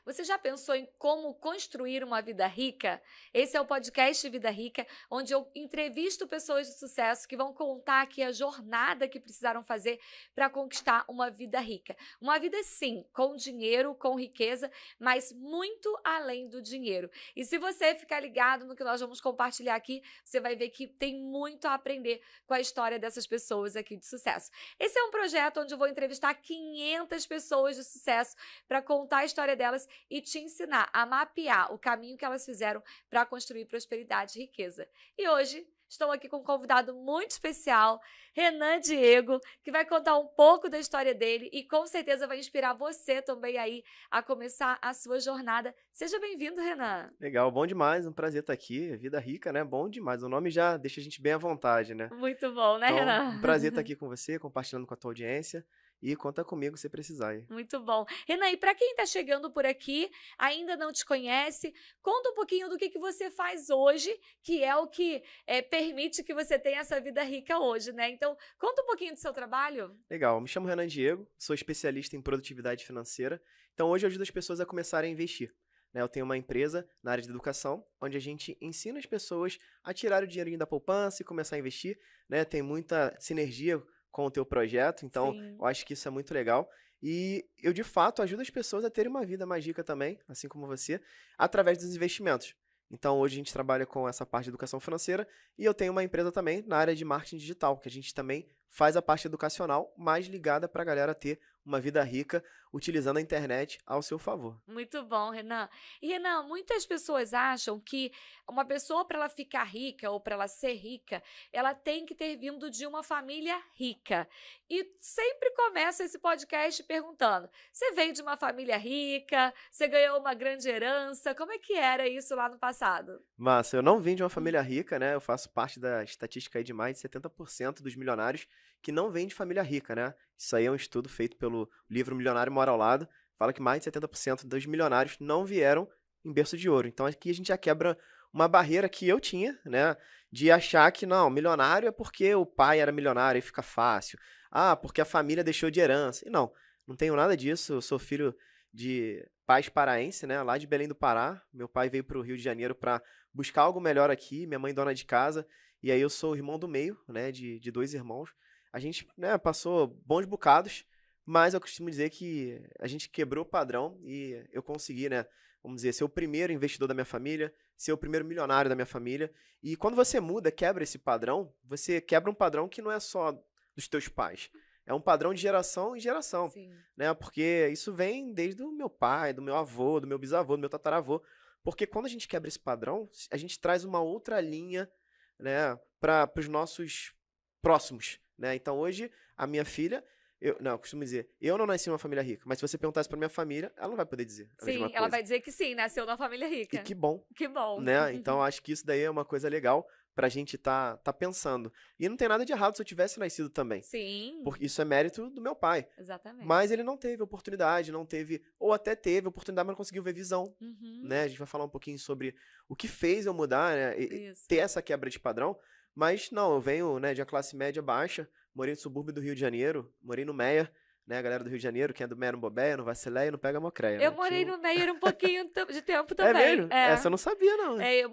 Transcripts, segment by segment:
Você já pensou em como construir uma vida rica? Esse é o podcast Vida Rica, onde eu entrevisto pessoas de sucesso que vão contar aqui a jornada que precisaram fazer para conquistar uma vida rica. Uma vida, sim, com dinheiro, com riqueza, mas muito além do dinheiro. E se você ficar ligado no que nós vamos compartilhar aqui, você vai ver que tem muito a aprender com a história dessas pessoas aqui de sucesso. Esse é um projeto onde eu vou entrevistar 500 pessoas de sucesso para contar a história delas e te ensinar a mapear o caminho que elas fizeram para construir prosperidade e riqueza. E hoje estou aqui com um convidado muito especial, Renan Diego, que vai contar um pouco da história dele e com certeza vai inspirar você também aí a começar a sua jornada. Seja bem-vindo, Renan. Legal, bom demais, um prazer estar aqui. Vida rica, né? Bom demais. O nome já deixa a gente bem à vontade, né? Muito bom, né, Então, Renan? um prazer estar aqui com você, compartilhando com a tua audiência. E conta comigo se precisar aí. Muito bom. Renan, e para quem está chegando por aqui, ainda não te conhece, conta um pouquinho do que você faz hoje, que é o que permite que você tenha essa vida rica hoje, né? Então, conta um pouquinho do seu trabalho. Legal, me chamo Renan Diego, sou especialista em produtividade financeira. Então, hoje eu ajudo as pessoas a começarem a investir. Né? Eu tenho uma empresa na área de educação, onde a gente ensina as pessoas a tirar o dinheirinho da poupança e começar a investir. Né? Tem muita sinergia com o teu projeto, então Sim. eu acho que isso é muito legal. E eu, de fato, ajudo as pessoas a terem uma vida mais rica também, assim como você, através dos investimentos. Então, hoje a gente trabalha com essa parte de educação financeira e eu tenho uma empresa também na área de marketing digital, que a gente também faz a parte educacional mais ligada para a galera ter uma vida rica utilizando a internet ao seu favor. Muito bom, Renan. E, Renan, muitas pessoas acham que uma pessoa, para ela ficar rica ou para ela ser rica, ela tem que ter vindo de uma família rica. E sempre começa esse podcast perguntando: você veio de uma família rica? Você ganhou uma grande herança? Como é que era isso lá no passado? Mas eu não vim de uma família rica, né? Eu faço parte da estatística aí de mais de 70% dos milionários que não vêm de família rica, né? Isso aí é um estudo feito pelo livro Milionário Mora ao Lado. Fala que mais de 70% dos milionários não vieram em berço de ouro. Então aqui a gente já quebra uma barreira que eu tinha, né? De achar que não, milionário é porque o pai era milionário e fica fácil. Ah, porque a família deixou de herança. E não, não tenho nada disso. Eu sou filho de pais paraense, né? Lá de Belém do Pará. Meu pai veio para o Rio de Janeiro para buscar algo melhor aqui. Minha mãe dona de casa. E aí eu sou o irmão do meio, né? De dois irmãos. A gente, né, passou bons bocados, mas eu costumo dizer que a gente quebrou o padrão e eu consegui, né, vamos dizer, ser o primeiro investidor da minha família, ser o primeiro milionário da minha família. E quando você muda, quebra esse padrão, você quebra um padrão que não é só dos teus pais. É um padrão de geração em geração, Sim. né? Porque isso vem desde o meu pai, do meu avô, do meu bisavô, do meu tataravô. Porque quando a gente quebra esse padrão, a gente traz uma outra linha, né, para os nossos próximos, né? Então hoje a minha filha, eu costumo dizer, eu não nasci em uma família rica, mas se você perguntasse para minha família, ela não vai poder dizer a mesma Sim, ela coisa. vai dizer que sim, nasceu numa família E rica. que bom, Que bom. né? Então acho que isso daí é uma coisa legal pra gente tá pensando. E não tem nada de errado se eu tivesse nascido também, Sim, porque isso é mérito do meu pai. exatamente. Mas ele não teve oportunidade, não teve, ou até teve oportunidade, mas não conseguiu ver visão, Uhum, né? A gente vai falar um pouquinho sobre o que fez eu mudar, né? Ter isso. essa quebra de padrão. Mas não, eu venho, né, de uma classe média baixa, morei no subúrbio do Rio de Janeiro, morei no Meia, né? A galera do Rio de Janeiro, quem é do Meia não bobeia, não vacileia, não pega mocreia, Eu né? morei no Meier um pouquinho de tempo É também. mesmo? Essa eu não sabia, não. Eu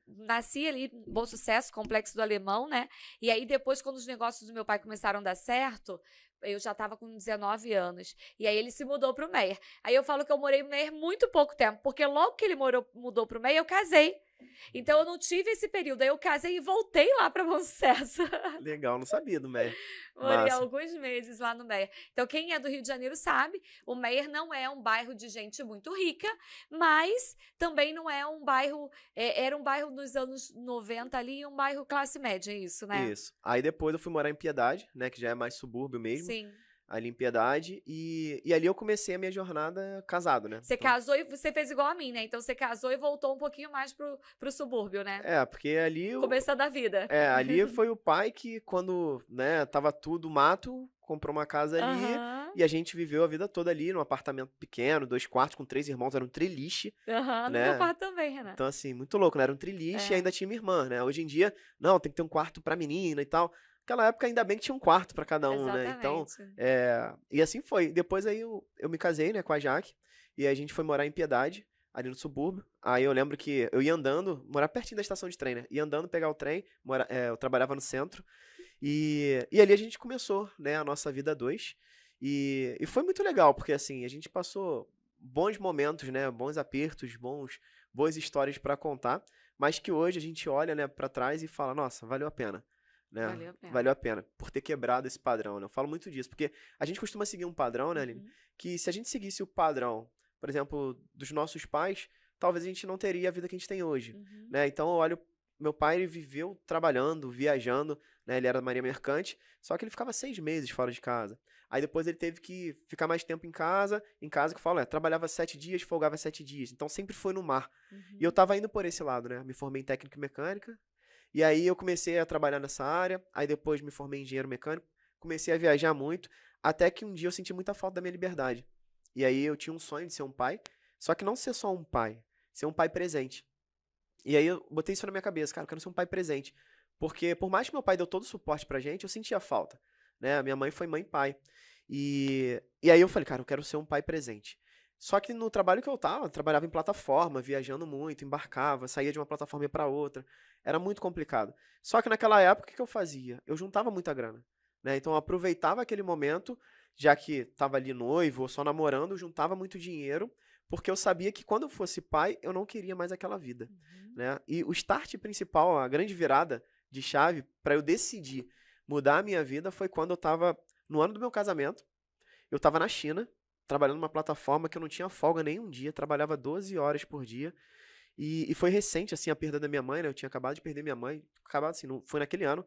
nasci ali, Bom Sucesso, Complexo do Alemão, né? E aí depois, quando os negócios do meu pai começaram a dar certo, eu já tava com 19 anos. E aí ele se mudou pro Meier. Aí eu falo que eu morei no Meier muito pouco tempo, porque logo que ele mudou pro Meier, eu casei. Então eu não tive esse período. Aí eu casei e voltei lá para Bom Sucesso. Legal, não sabia do Meia. Morei Massa. alguns meses lá no Meier. Então, quem é do Rio de Janeiro sabe, o Meier não é um bairro de gente muito rica, mas também não é um bairro. Era um bairro nos anos 90 ali, um bairro classe média, é isso, né? Isso. Aí depois eu fui morar em Piedade, né? Que já é mais subúrbio mesmo. Sim. Ali em Piedade. E ali eu comecei a minha jornada casado, né? Você Então, casou e você fez igual a mim, né? Então você casou e voltou um pouquinho mais pro subúrbio, né? porque ali Começando a vida. ali foi o pai que, quando, né, tava tudo mato, comprou uma casa ali Aham. e a gente viveu a vida toda ali, num apartamento pequeno, 2 quartos, com 3 irmãos, era um triliche, Aham. No meu né? quarto também, Renan. Então, assim, muito louco, né? Era um triliche e É, ainda tinha minha irmã, né? Hoje em dia, não, tem que ter um quarto pra menina e tal. Naquela época, ainda bem que tinha um quarto pra cada um, né? Então, exatamente. e assim foi. Depois aí eu me casei, né, com a Jaque. e a gente foi morar em Piedade, ali no subúrbio. Aí eu lembro que eu ia andando, morar pertinho da estação de trem, né? Ia andando, pegar o trem, eu trabalhava no centro, e ali a gente começou, né, a nossa vida a dois. E foi muito legal, porque assim, a gente passou bons momentos, né, bons apertos, boas histórias pra contar, mas que hoje a gente olha, né, para trás e fala, nossa, valeu a pena, né? Valeu a pena. Valeu a pena por ter quebrado esse padrão, né? Eu falo muito disso, porque a gente costuma seguir um padrão, né, Aline? Uhum. Que se a gente seguisse o padrão, por exemplo, dos nossos pais, talvez a gente não teria a vida que a gente tem hoje, Uhum. né? Então eu olho, meu pai ele viveu trabalhando, viajando, né? Ele era da Marinha Mercante, só que ele ficava 6 meses fora de casa. Aí depois ele teve que ficar mais tempo em casa que eu falo, trabalhava 7 dias, folgava 7 dias. Então sempre foi no mar. E eu Uhum. tava indo por esse lado, né? Me formei em técnica e mecânica. E aí eu comecei a trabalhar nessa área. Aí depois me formei em engenheiro mecânico. Comecei a viajar muito. Até que um dia eu senti muita falta da minha liberdade. E aí eu tinha um sonho de ser um pai. Só que não ser só um pai, ser um pai presente. E aí eu botei isso na minha cabeça, cara, eu quero ser um pai presente. Porque por mais que meu pai deu todo o suporte pra gente, eu sentia falta, né? A minha mãe foi mãe e pai. E aí eu falei, cara, eu quero ser um pai presente. Só que no trabalho que eu tava, eu trabalhava em plataforma, viajando muito, embarcava, saía de uma plataforma para outra. Era muito complicado. Só que naquela época, o que eu fazia? Eu juntava muita grana, né? Então eu aproveitava aquele momento, já que tava ali noivo ou só namorando, eu juntava muito dinheiro, porque eu sabia que quando eu fosse pai, eu não queria mais aquela vida, Uhum. né? E o start principal, a grande virada de chave para eu decidir mudar a minha vida foi quando eu tava no ano do meu casamento. Eu tava na China, trabalhando numa plataforma que eu não tinha folga nenhum dia, trabalhava 12 horas por dia. E foi recente, assim, a perda da minha mãe, né? Eu tinha acabado de perder minha mãe, acabado assim, não, foi naquele ano.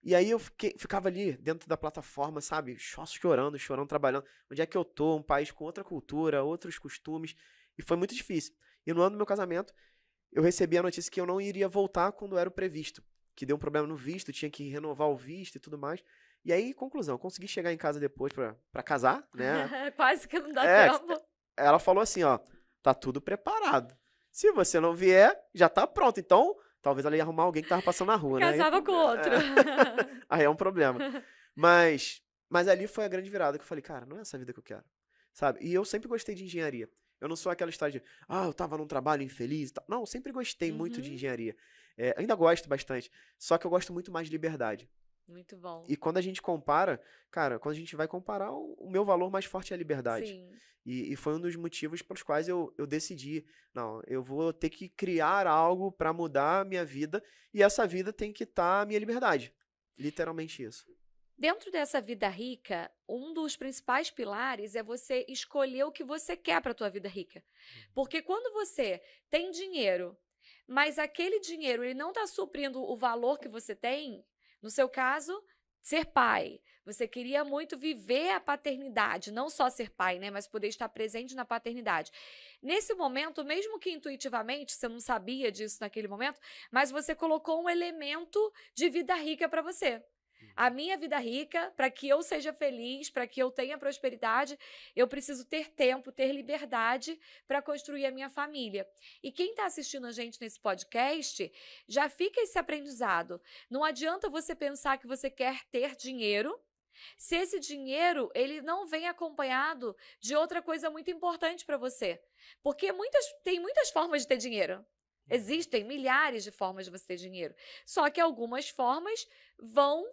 E aí eu ficava ali dentro da plataforma, sabe? Só chorando, chorando, trabalhando. Onde é que eu tô? Um país com outra cultura, outros costumes. E foi muito difícil. E no ano do meu casamento, eu recebi a notícia que eu não iria voltar quando era o previsto. Que deu um problema no visto, tinha que renovar o visto e tudo mais. E aí, conclusão, eu consegui chegar em casa depois pra casar, né? Quase que não dá É, tempo. ela falou assim, ó, tá tudo preparado. Se você não vier, já tá pronto. Então, talvez ela ia arrumar alguém que tava passando na rua, né? Aí é um Casava com problema. outro. Aí é um problema. Mas ali foi a grande virada que eu falei, cara, não é essa vida que eu quero, sabe? E eu sempre gostei de engenharia. Eu não sou aquela história de, eu tava num trabalho infeliz e tal. Não, eu sempre gostei muito de Uhum. engenharia. Ainda gosto bastante. Só que eu gosto muito mais de liberdade. Muito bom. E quando a gente compara, cara, quando a gente vai comparar, o meu valor mais forte é a liberdade. Sim. E foi um dos motivos pelos quais eu decidi, não, eu vou ter que criar algo pra mudar a minha vida, e essa vida tem que estar a minha liberdade. Literalmente isso. Dentro dessa vida rica, um dos principais pilares é você escolher o que você quer para a tua vida rica. Porque quando você tem dinheiro, mas aquele dinheiro ele não está suprindo o valor que você tem, no seu caso, ser pai. Você queria muito viver a paternidade, não só ser pai, né, mas poder estar presente na paternidade. Nesse momento, mesmo que intuitivamente você não sabia disso naquele momento, mas você colocou um elemento de vida rica para você. A minha vida rica, para que eu seja feliz, para que eu tenha prosperidade, eu preciso ter tempo, ter liberdade para construir a minha família. E quem está assistindo a gente nesse podcast, já fica esse aprendizado. Não adianta você pensar que você quer ter dinheiro, se esse dinheiro ele não vem acompanhado de outra coisa muito importante para você. Porque tem muitas formas de ter dinheiro. Existem milhares de formas de você ter dinheiro. Só que algumas formas vão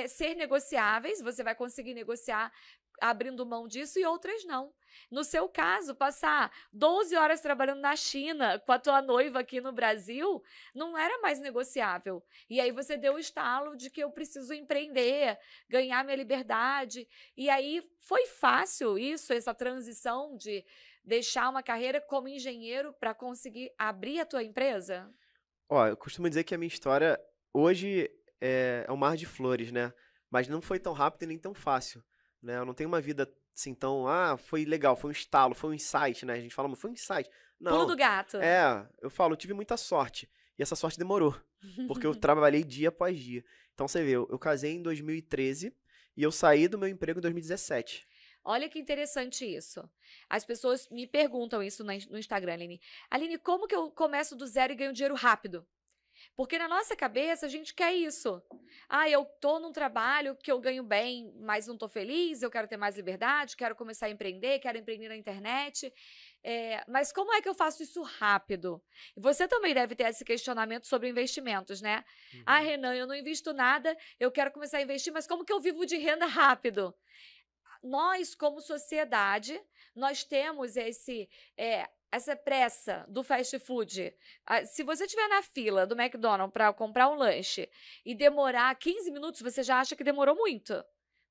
ser negociáveis, você vai conseguir negociar abrindo mão disso e outras não. No seu caso, passar 12 horas trabalhando na China com a tua noiva aqui no Brasil não era mais negociável. E aí você deu o estalo de que eu preciso empreender, ganhar minha liberdade. E aí foi fácil isso, essa transição de deixar uma carreira como engenheiro para conseguir abrir a tua empresa? Ó, eu costumo dizer que a minha história hoje é um mar de flores, né? Mas não foi tão rápido e nem tão fácil, né? Eu não tenho uma vida assim tão, foi legal, foi um estalo, foi um insight, né? A gente fala, mas foi um insight. Pulo do Não, gato. eu falo, eu tive muita sorte. E essa sorte demorou, porque eu trabalhei dia após dia. Então você vê, eu casei em 2013 e eu saí do meu emprego em 2017. Olha que interessante isso. As pessoas me perguntam isso no Instagram, Aline. Aline, como que eu começo do zero e ganho dinheiro rápido? Porque na nossa cabeça a gente quer isso. Ah, eu tô num trabalho que eu ganho bem, mas não tô feliz, eu quero ter mais liberdade, quero começar a empreender, quero empreender na internet. Mas como é que eu faço isso rápido? Você também deve ter esse questionamento sobre investimentos, né? Ah, Uhum. Renan, eu não invisto nada, eu quero começar a investir, mas como que eu vivo de renda rápido? Nós, como sociedade, nós temos essa pressa do fast food. Se você estiver na fila do McDonald's para comprar um lanche e demorar 15 minutos, você já acha que demorou muito,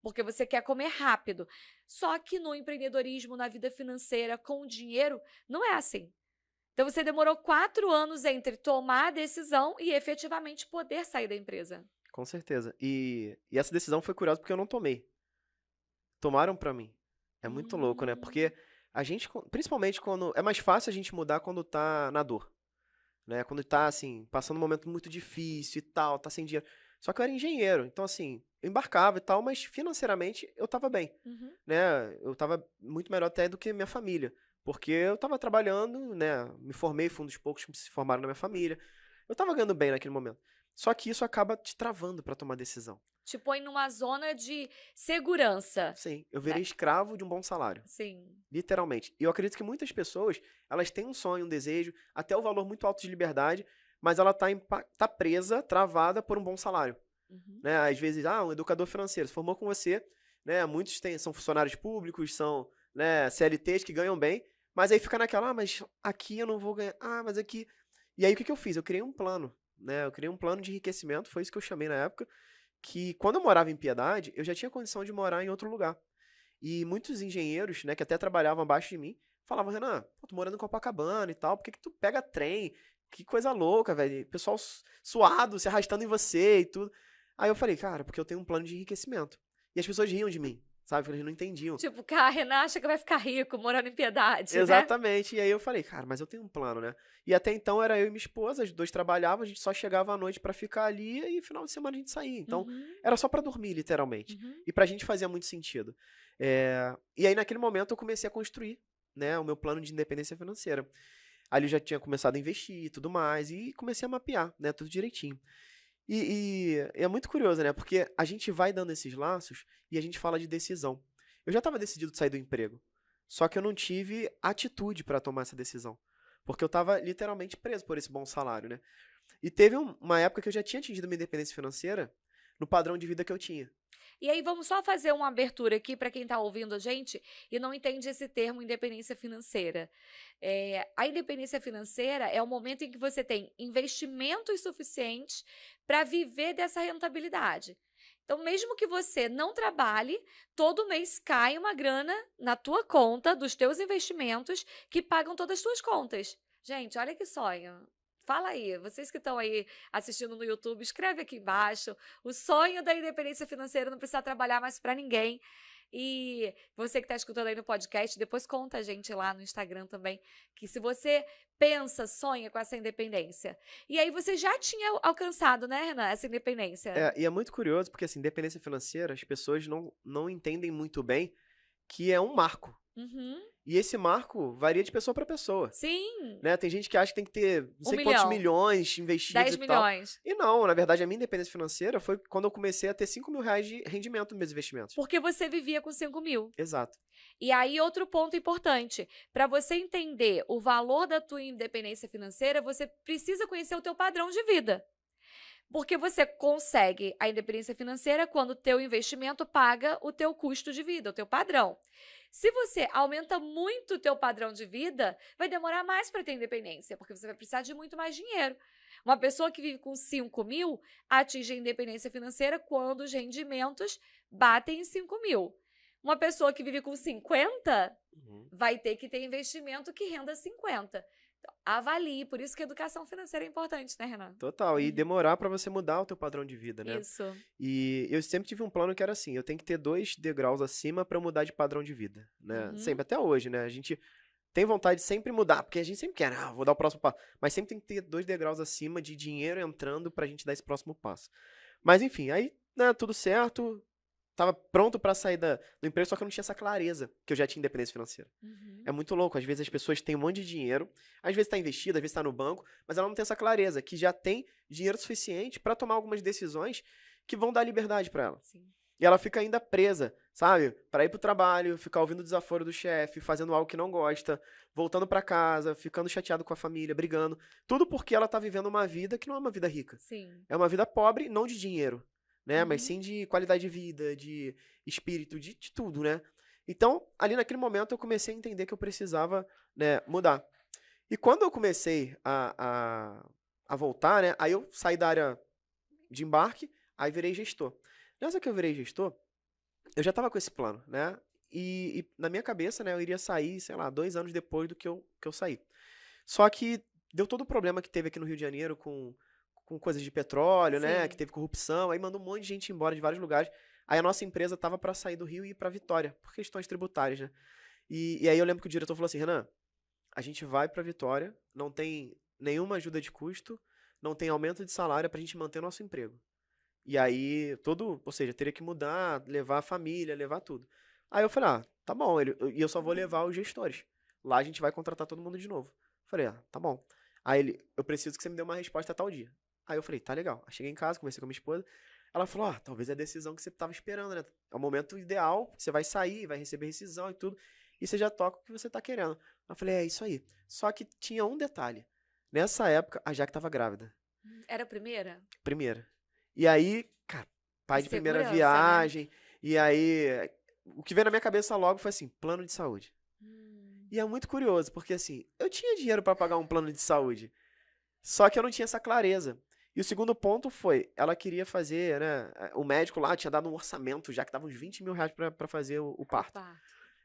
porque você quer comer rápido. Só que no empreendedorismo, na vida financeira, com o dinheiro, não é assim. Então, você demorou 4 anos entre tomar a decisão e efetivamente poder sair da empresa. Com certeza. E essa decisão foi curiosa porque eu não tomei. Tomaram pra mim. É muito louco, né? Hum, Porque a gente, principalmente quando. É mais fácil a gente mudar quando tá na dor, né? Quando tá, assim, passando um momento muito difícil e tal, tá sem dinheiro. Só que eu era engenheiro, então, assim, eu embarcava e tal, mas financeiramente eu tava bem, uhum. né? Eu tava muito melhor até do que minha família. Porque eu tava trabalhando, né? Me formei, fui um dos poucos que se formaram na minha família. Eu tava ganhando bem naquele momento. Só que isso acaba te travando pra tomar decisão. Te põe numa zona de segurança, Sim, eu né? virei escravo de um bom salário. Sim. Literalmente. E eu acredito que muitas pessoas, elas têm um sonho, um desejo, até o valor muito alto de liberdade, mas ela tá presa, travada por um bom salário. Uhum. Né? Às vezes, um educador financeiro se formou com você, né? Muitos são funcionários públicos, são, né, CLTs que ganham bem, mas aí fica naquela, mas aqui eu não vou ganhar, mas aqui. E aí o que que eu fiz? Eu criei um plano, né? Eu criei um plano de enriquecimento, foi isso que eu chamei na época, que quando eu morava em Piedade, eu já tinha condição de morar em outro lugar. E muitos engenheiros, né, que até trabalhavam abaixo de mim, falavam, Renan, pô, tô morando em Copacabana e tal, por que que tu pega trem? Que coisa louca, velho. Pessoal suado, se arrastando em você e tudo. Aí eu falei, cara, porque eu tenho um plano de enriquecimento. E as pessoas riam de mim, sabe? Porque eles não entendiam. Tipo, que a Renan acha que vai ficar rico morando em Piedade, né? Exatamente. E aí eu falei, cara, mas eu tenho um plano, né? E até então era eu e minha esposa, os dois trabalhavam, a gente só chegava à noite pra ficar ali e final de semana a gente saía. Então, Uhum, era só pra dormir, literalmente. uhum. E pra gente fazia muito sentido. E aí, naquele momento, eu comecei a construir, né, o meu plano de independência financeira. Ali eu já tinha começado a investir e tudo mais, e comecei a mapear, né, tudo direitinho. E é muito curioso, né, porque a gente vai dando esses laços e a gente fala de decisão. Eu já estava decidido de sair do emprego, só que eu não tive atitude para tomar essa decisão, porque eu estava literalmente preso por esse bom salário, né? E teve uma época que eu já tinha atingido minha independência financeira no padrão de vida que eu tinha. E aí, vamos só fazer uma abertura aqui para quem está ouvindo a gente e não entende esse termo independência financeira. A independência financeira é o momento em que você tem investimentos suficientes para viver dessa rentabilidade. Então, mesmo que você não trabalhe, todo mês cai uma grana na tua conta dos teus investimentos que pagam todas as tuas contas. Gente, olha que sonho. Fala aí, vocês que estão aí assistindo no YouTube, escreve aqui embaixo. O sonho da independência financeira, não precisar trabalhar mais para ninguém. E você que está escutando aí no podcast, depois conta a gente lá no Instagram também, que se você pensa, sonha com essa independência. E aí você já tinha alcançado, né, Renan, essa independência? E é muito curioso, porque assim, independência financeira, as pessoas não entendem muito bem que é um marco. Uhum. E esse marco varia de pessoa para pessoa. Sim, Né? Tem gente que acha que tem que ter não 1 sei quantos milhão, milhões investidos 10 e tal. milhões. E não, na verdade, a minha independência financeira foi quando eu comecei a ter 5 mil reais de rendimento nos meus investimentos. Porque você vivia com 5 mil. Exato. E aí, outro ponto importante, para você entender o valor da tua independência financeira, você precisa conhecer o teu padrão de vida. Porque você consegue a independência financeira quando o teu investimento paga o teu custo de vida, o teu padrão. Se você aumenta muito o teu padrão de vida, vai demorar mais para ter independência, porque você vai precisar de muito mais dinheiro. Uma pessoa que vive com 5 mil atinge a independência financeira quando os rendimentos batem em 5 mil. Uma pessoa que vive com 50 Uhum. vai ter que ter investimento que renda 50. Então, avalie, por isso que a educação financeira é importante, né, Renan? Total. E Uhum. demorar para você mudar o teu padrão de vida, né? Isso. E eu sempre tive um plano que era assim, eu tenho que ter 2 degraus acima para mudar de padrão de vida, né? Uhum. Sempre, até hoje, né? A gente tem vontade de sempre mudar, porque a gente sempre quer, vou dar o próximo passo. Mas sempre tem que ter 2 degraus acima de dinheiro entrando pra gente dar esse próximo passo. Mas enfim, aí, né, tudo certo, tava pronto pra sair do emprego, só que eu não tinha essa clareza que eu já tinha independência financeira. Uhum. É muito louco. Às vezes as pessoas têm um monte de dinheiro, às vezes tá investido, às vezes tá no banco, mas ela não tem essa clareza, que já tem dinheiro suficiente pra tomar algumas decisões que vão dar liberdade pra ela. Sim. E ela fica ainda presa, sabe? Pra ir pro trabalho, ficar ouvindo o desaforo do chefe, fazendo algo que não gosta, voltando pra casa, ficando chateado com a família, brigando. Tudo porque ela tá vivendo uma vida que não é uma vida rica. Sim. É uma vida pobre, não de dinheiro, né? Mas Uhum. sim de qualidade de vida, de espírito, de tudo, né? Então, ali naquele momento, eu comecei a entender que eu precisava, né, mudar. E quando eu comecei a voltar, né? Aí eu saí da área de embarque, aí virei gestor. Nessa que eu virei gestor, eu já tava com esse plano, né? E na minha cabeça, né, eu iria sair, sei lá, 2 anos depois do que eu saí. Só que deu todo o problema que teve aqui no Rio de Janeiro com coisas de petróleo, né? Que Sim. teve corrupção, aí mandou um monte de gente embora de vários lugares. Aí a nossa empresa tava pra sair do Rio e ir pra Vitória, por questões tributárias, né? E aí eu lembro que o diretor falou assim, Renan, a gente vai pra Vitória, não tem nenhuma ajuda de custo, não tem aumento de salário pra gente manter nosso emprego. E aí, ou seja, teria que mudar, levar a família, levar tudo. Aí eu falei, tá bom, e eu só vou levar os gestores. Lá a gente vai contratar todo mundo de novo. Falei, tá bom. Aí eu preciso que você me dê uma resposta a tal dia. Aí eu falei, tá legal. Aí cheguei em casa, conversei com a minha esposa. Ela falou, talvez é a decisão que você tava esperando, né? É o momento ideal, você vai sair, vai receber rescisão e tudo, e você já toca o que você tá querendo. Eu falei, é isso aí. Só que tinha um detalhe. Nessa época, a Jaque tava grávida. Era a primeira? Primeira. E aí, cara, pai de primeira Insegurança, né? viagem. E aí, o que veio na minha cabeça logo foi assim, plano de saúde. E é muito curioso, porque assim, eu tinha dinheiro pra pagar um plano de saúde, só que eu não tinha essa clareza. E o segundo ponto foi, ela queria fazer, né, o médico lá tinha dado um orçamento, já que dava uns 20 mil reais pra fazer o parto. Parto.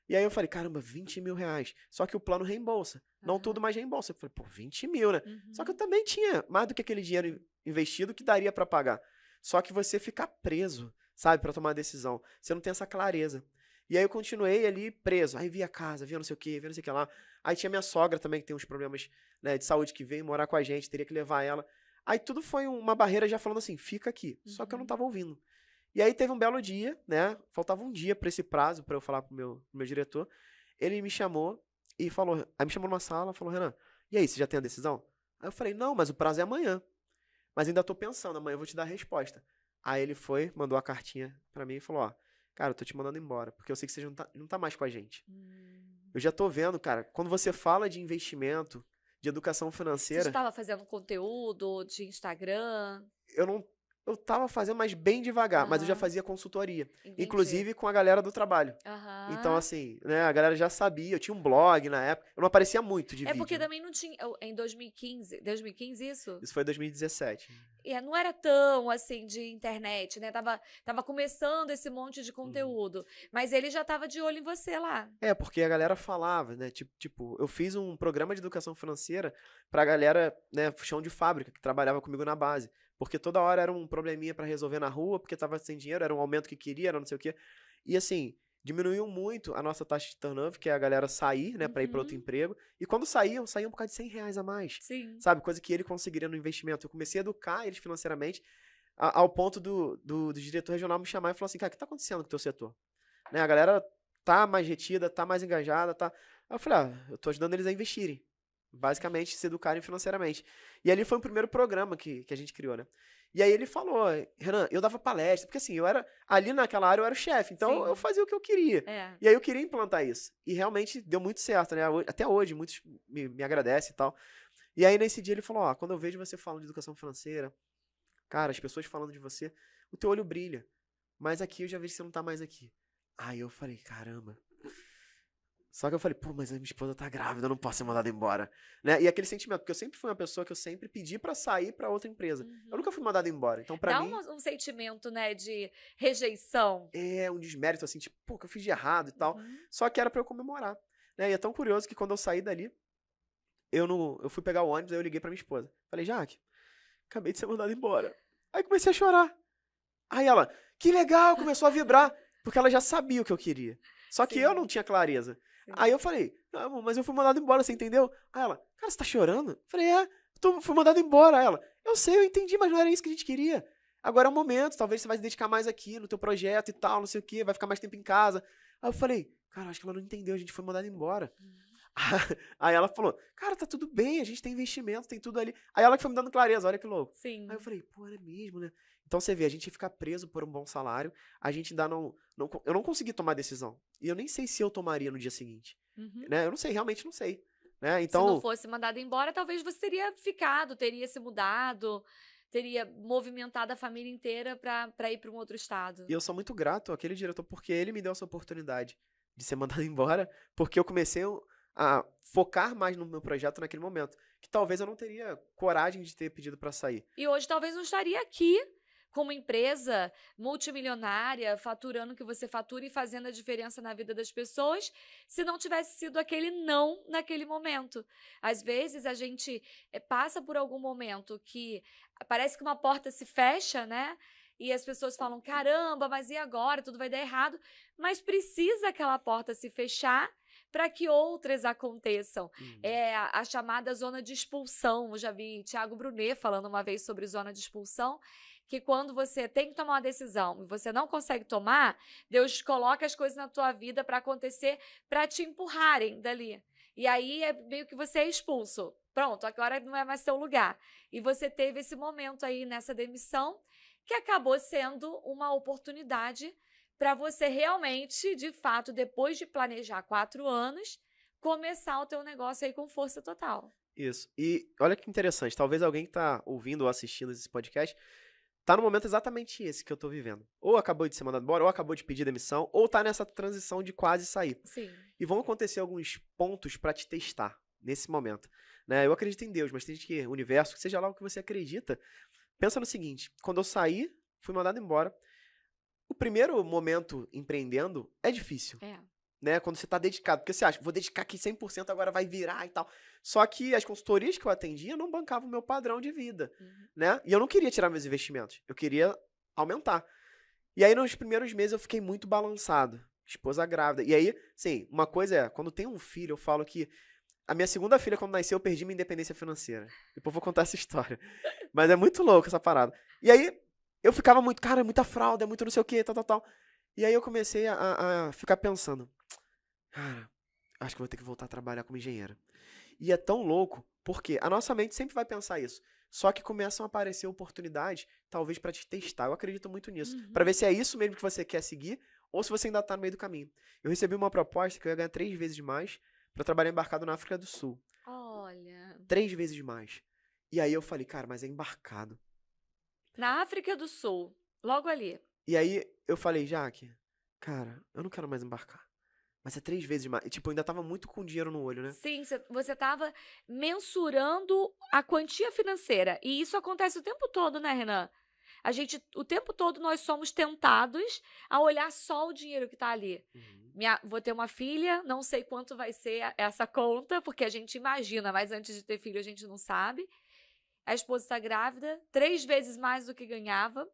E aí eu falei, caramba, 20 mil reais. Só que o plano reembolsa. Não tudo, mas reembolsa. Eu falei, pô, 20 mil, né? Só que eu também tinha mais do que aquele dinheiro investido que daria pra pagar. Só que você fica preso, sabe, pra tomar a decisão. Você não tem essa clareza. E aí eu continuei ali preso. Aí via casa, via não sei o que, via não sei o que lá. Aí tinha minha sogra também, que tem uns problemas, né, de saúde, que veio morar com a gente, teria que levar ela. Aí tudo foi uma barreira já falando assim, fica aqui. Só que eu não tava ouvindo. E aí teve um belo dia, né? Faltava um dia pra esse prazo pra eu falar pro meu diretor. Ele me chamou e falou, aí me chamou numa sala, falou, Renan, e aí, você já tem a decisão? Aí eu falei, não, mas o prazo é amanhã. Mas ainda tô pensando, amanhã eu vou te dar a resposta. Aí ele foi, mandou a cartinha pra mim e falou, cara, eu tô te mandando embora, porque eu sei que você não tá mais com a gente. Eu já tô vendo, cara, quando você fala de investimento, de educação Você já financeira, estava fazendo conteúdo de Instagram? eu não. Eu tava fazendo, mas bem devagar, mas eu já Aham, fazia consultoria. entendi. Inclusive com a galera do trabalho. Então, Aham. assim, né, a galera já sabia, eu tinha um blog na época, eu não aparecia muito de É porque vídeo, né? também não tinha. Em 2015 isso? Isso foi em 2017. Não era tão assim de internet, né? Tava começando esse monte de Uhum. conteúdo. Mas ele já tava de olho em você lá. É, porque a galera falava, né? Tipo, eu fiz um programa de educação financeira pra galera, né, chão de fábrica, que trabalhava comigo na base. Porque toda hora era um probleminha pra resolver na rua, porque tava sem dinheiro, era um aumento que queria, era não sei o quê. E assim, diminuiu muito a nossa taxa de turnover, que é a galera sair, né, pra ir pra outro Uhum, emprego. E quando saíam por causa de R$ 100 a mais. sim. Sabe? Coisa que ele conseguiria no investimento. Eu comecei a educar eles financeiramente ao ponto do diretor regional me chamar e falar assim, cara, o que tá acontecendo com o teu setor? Né, a galera tá mais retida, tá mais engajada, tá. Aí eu falei, eu tô ajudando eles a investirem. Basicamente, se educarem financeiramente. E ali foi o primeiro programa que a gente criou, né? E aí ele falou, Renan, eu dava palestra, porque assim, ali naquela área eu era o chefe, então eu Sim. fazia o que eu queria. É. E aí eu queria implantar isso. E realmente deu muito certo, né? Até hoje, muitos me agradecem e tal. E aí nesse dia ele falou, quando eu vejo você falando de educação financeira, cara, as pessoas falando de você, o teu olho brilha. Mas aqui eu já vejo que você não tá mais aqui. Aí eu falei, caramba. Só que eu falei, pô, mas a minha esposa tá grávida, eu não posso ser mandada embora. Né? E aquele sentimento, porque eu sempre fui uma pessoa que eu sempre pedi pra sair pra outra empresa. Eu nunca Uhum. fui mandado embora. Então, pra Dá mim, um sentimento, né, de rejeição. é um desmérito, assim, tipo, pô, que eu fiz de errado e tal. Uhum. Só que era pra eu comemorar. Né? E é tão curioso que quando eu saí dali, eu fui pegar o ônibus, aí eu liguei pra minha esposa. Falei, Jaque, acabei de ser mandado embora. Aí comecei a chorar. Aí ela, que legal, começou a vibrar. Porque ela já sabia o que eu queria. Só que eu Sim, não tinha clareza. sim. Aí eu falei, não, amor, mas eu fui mandado embora, você entendeu? Aí ela, cara, você tá chorando? Eu falei, fui mandado embora. Aí ela, eu sei, eu entendi, mas não era isso que a gente queria. agora é o momento, talvez você vai se dedicar mais aqui no teu projeto e tal, não sei o quê, vai ficar mais tempo em casa. Aí eu falei, cara, acho que ela não entendeu, a gente foi mandado embora. Aí ela falou, cara, tá tudo bem, a gente tem investimento, tem tudo ali. Aí ela que foi me dando clareza, olha que louco. Aí eu Sim. falei, pô, é mesmo, né? Então você vê, a gente fica preso por um bom salário, a gente ainda eu não consegui tomar decisão. E eu nem sei se eu tomaria no dia seguinte, Uhum. né? Eu não sei, realmente não sei, né? Se não Então, fosse mandado embora, talvez você teria ficado, teria se mudado, teria movimentado a família inteira para ir para um outro estado. e eu sou muito grato àquele diretor porque ele me deu essa oportunidade de ser mandado embora, porque eu comecei a focar mais no meu projeto naquele momento, que talvez eu não teria coragem de ter pedido pra sair. E hoje talvez não estaria aqui como empresa multimilionária, faturando o que você fatura e fazendo a diferença na vida das pessoas, se não tivesse sido aquele não naquele momento. Às vezes a gente passa por algum momento que parece que uma porta se fecha, né? E as pessoas falam: caramba, mas e agora? Tudo vai dar errado. Mas precisa aquela porta se fechar para que outras aconteçam. Uhum. É a chamada zona de expulsão. Eu já vi Tiago Brunet falando uma vez sobre zona de expulsão, que quando você tem que tomar uma decisão e você não consegue tomar, Deus coloca as coisas na tua vida para acontecer, para te empurrarem dali. E aí é meio que você é expulso. Pronto, agora não é mais seu lugar. E você teve esse momento aí nessa demissão que acabou sendo uma oportunidade para você realmente, de fato, depois de planejar 4 anos, começar o teu negócio aí com força total. Isso. E olha que interessante, talvez alguém que tá ouvindo ou assistindo esse podcast tá no momento exatamente esse que eu tô vivendo. Ou acabou de ser mandado embora, ou acabou de pedir demissão, ou tá nessa transição de quase sair. Sim. E vão acontecer alguns pontos pra te testar nesse momento, né? Eu acredito em Deus, mas tem gente que, universo, seja lá o que você acredita, pensa no seguinte, quando eu saí, fui mandado embora, o primeiro momento empreendendo é difícil, É. né? Quando você tá dedicado, porque você acha, vou dedicar aqui 100%, agora vai virar e tal. Só que as consultorias que eu atendia não bancavam o meu padrão de vida, Uhum. né? E eu não queria tirar meus investimentos, eu queria aumentar. E aí nos primeiros meses eu fiquei muito balançado, esposa grávida. E aí, sim, uma coisa é, quando tem um filho, eu falo que a minha segunda filha, quando nasceu, eu perdi minha independência financeira. Depois eu vou contar essa história. Mas é muito louco essa parada. E aí, eu ficava muito, cara, é muita fralda, é muito não sei o que, tal, tal, tal. E aí eu comecei a ficar pensando, cara, acho que eu vou ter que voltar a trabalhar como engenheiro. E é tão louco, porque a nossa mente sempre vai pensar isso. Só que começam a aparecer oportunidades, talvez pra te testar. Eu acredito muito nisso. Pra Uhum. ver se é isso mesmo que você quer seguir, ou se você ainda tá no meio do caminho. Eu recebi uma proposta que eu ia ganhar 3 vezes mais pra trabalhar embarcado na África do Sul. Olha, 3 vezes mais. E aí eu falei, cara, mas é embarcado. na África do Sul, logo ali. E aí eu falei, Jaque, cara, eu não quero mais embarcar. Mas é 3 vezes mais. E, tipo, eu ainda tava muito com dinheiro no olho, né? Sim, você estava mensurando a quantia financeira. E isso acontece o tempo todo, né, Renan? A gente, o tempo todo, nós somos tentados a olhar só o dinheiro que está ali. Uhum. Vou ter uma filha, não sei quanto vai ser essa conta, porque a gente imagina, mas antes de ter filho a gente não sabe. A esposa está grávida, 3 vezes mais do que ganhava.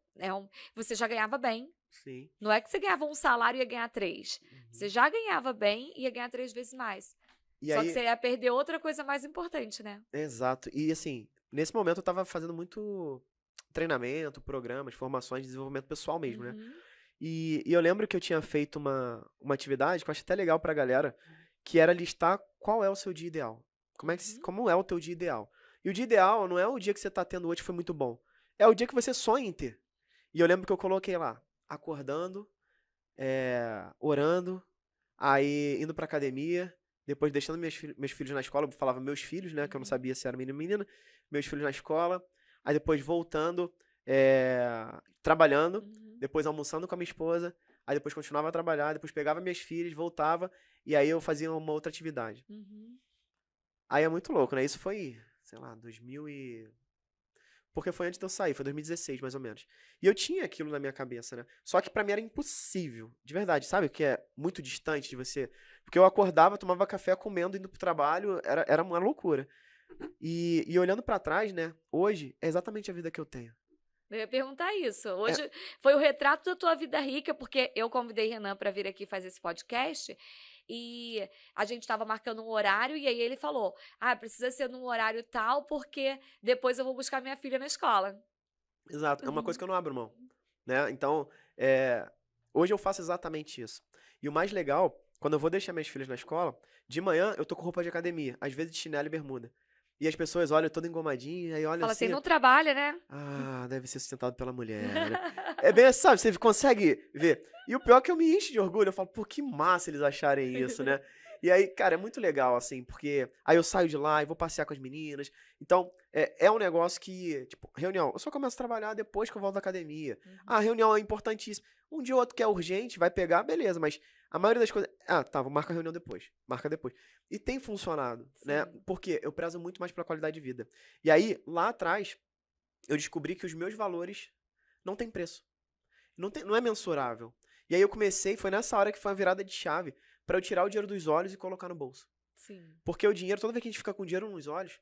Você já ganhava bem. Sim. Não é que você ganhava um salário e ia ganhar 3. Você Uhum. já ganhava bem e ia ganhar 3 vezes mais. E Só que aí, você ia perder outra coisa mais importante, né? exato. E assim, nesse momento eu tava fazendo muito treinamento, programas, formações de desenvolvimento pessoal mesmo, né? Uhum, E eu lembro que eu tinha feito uma atividade que eu acho até legal pra galera, que era listar qual é o seu dia ideal. uhum. Como é o teu dia ideal? E o dia ideal não é o dia que você tá tendo hoje que foi muito bom. É o dia que você sonha em ter. E eu lembro que eu coloquei lá, acordando, orando, aí indo pra academia, depois deixando meus filhos na escola, eu falava meus filhos, né, que eu não Uhum, sabia se era menino ou menina, meus filhos na escola, aí depois voltando, trabalhando, uhum, depois almoçando com a minha esposa, aí depois continuava a trabalhar, depois pegava minhas filhas, voltava, e aí eu fazia uma outra atividade. uhum. Aí é muito louco, né, isso foi, sei lá, 2000 e... Porque foi antes de eu sair, foi 2016, mais ou menos. E eu tinha aquilo na minha cabeça, né? Só que pra mim era impossível, de verdade, sabe? Que é muito distante de você. Porque eu acordava, tomava café comendo, indo pro trabalho, era uma loucura. E olhando pra trás, né? Hoje é exatamente a vida que eu tenho. Eu ia perguntar isso. É, Hoje foi o retrato da tua vida rica, porque eu convidei Renan para vir aqui fazer esse podcast e a gente estava marcando um horário e aí ele falou: "Ah, precisa ser num horário tal, porque depois eu vou buscar minha filha na escola". Exato, é uma coisa que eu não abro mão, né? Então, hoje eu faço exatamente isso. E o mais legal, quando eu vou deixar minhas filhas na escola, de manhã eu tô com roupa de academia, às vezes de chinelo e bermuda. E as pessoas olham todo engomadinho, aí olham Fala assim, assim, não trabalha, né? deve ser sustentado pela mulher, né? É bem assim, sabe, você consegue ver. E o pior é que eu me encho de orgulho, eu falo, pô, que massa eles acharem isso, né? E aí, cara, é muito legal, assim, porque aí eu saio de lá e vou passear com as meninas. Então, é um negócio que, tipo, reunião, eu só começo a trabalhar depois que eu volto da academia. Ah, reunião é importantíssima. Um dia ou outro que é urgente, vai pegar, beleza, mas a maioria das coisas. Ah, tá, vou marcar a reunião depois. Marca depois. E tem funcionado, né? Sim. Porque eu prezo muito mais pela qualidade de vida. E aí, lá atrás, eu descobri que os meus valores não têm preço. Não é mensurável. E aí eu comecei, foi nessa hora que foi a virada de chave pra eu tirar o dinheiro dos olhos e colocar no bolso. Sim. Porque o dinheiro, toda vez que a gente fica com dinheiro nos olhos,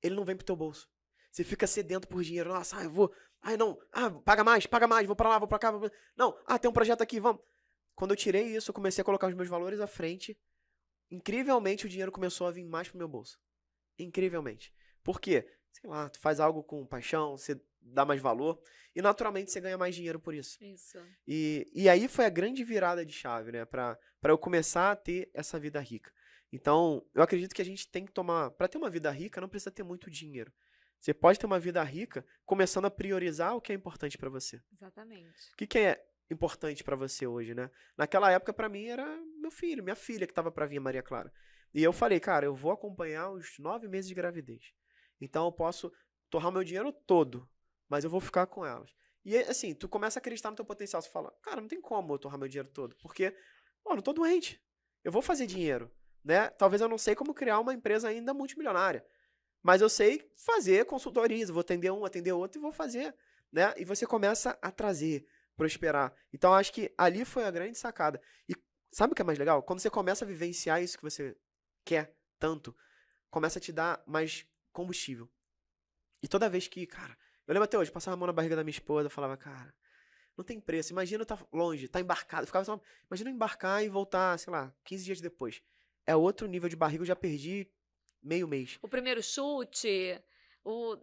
ele não vem pro teu bolso. Você fica sedento por dinheiro. Nossa, eu vou. Ai, não. Paga mais, vou pra lá, vou pra cá. Não, tem um projeto aqui, vamos. Quando eu tirei isso, eu comecei a colocar os meus valores à frente. Incrivelmente, o dinheiro começou a vir mais pro meu bolso. Incrivelmente. Por quê? Sei lá, tu faz algo com paixão, você dá mais valor e naturalmente você ganha mais dinheiro por isso. Isso. E aí foi a grande virada de chave, né? Pra eu começar a ter essa vida rica. Então, eu acredito que a gente tem que tomar. Pra ter uma vida rica, não precisa ter muito dinheiro. Você pode ter uma vida rica começando a priorizar o que é importante pra você. Exatamente. O que é importante pra você hoje, né? Naquela época, pra mim, era meu filho, minha filha que tava pra vir, a Maria Clara. E eu falei, cara, eu vou acompanhar os 9 meses de gravidez. Então eu posso torrar o meu dinheiro todo, mas eu vou ficar com elas. E assim, tu começa a acreditar no teu potencial. Você fala, cara, não tem como eu torrar meu dinheiro todo, porque, pô, eu não tô doente. Eu vou fazer dinheiro, né? Talvez eu não sei como criar uma empresa ainda multimilionária, mas eu sei fazer consultorias, vou atender outro e vou fazer, né? E você começa a trazer, prosperar. Então acho que ali foi a grande sacada. E sabe o que é mais legal? Quando você começa a vivenciar isso que você quer tanto, começa a te dar mais combustível. E toda vez que, cara, eu lembro até hoje, passava a mão na barriga da minha esposa, eu falava, cara, não tem preço. Imagina eu tá longe, tá embarcado. Eu ficava só, imagina eu embarcar e voltar, sei lá, 15 dias depois. É outro nível de barriga, eu já perdi meio mês. O primeiro chute,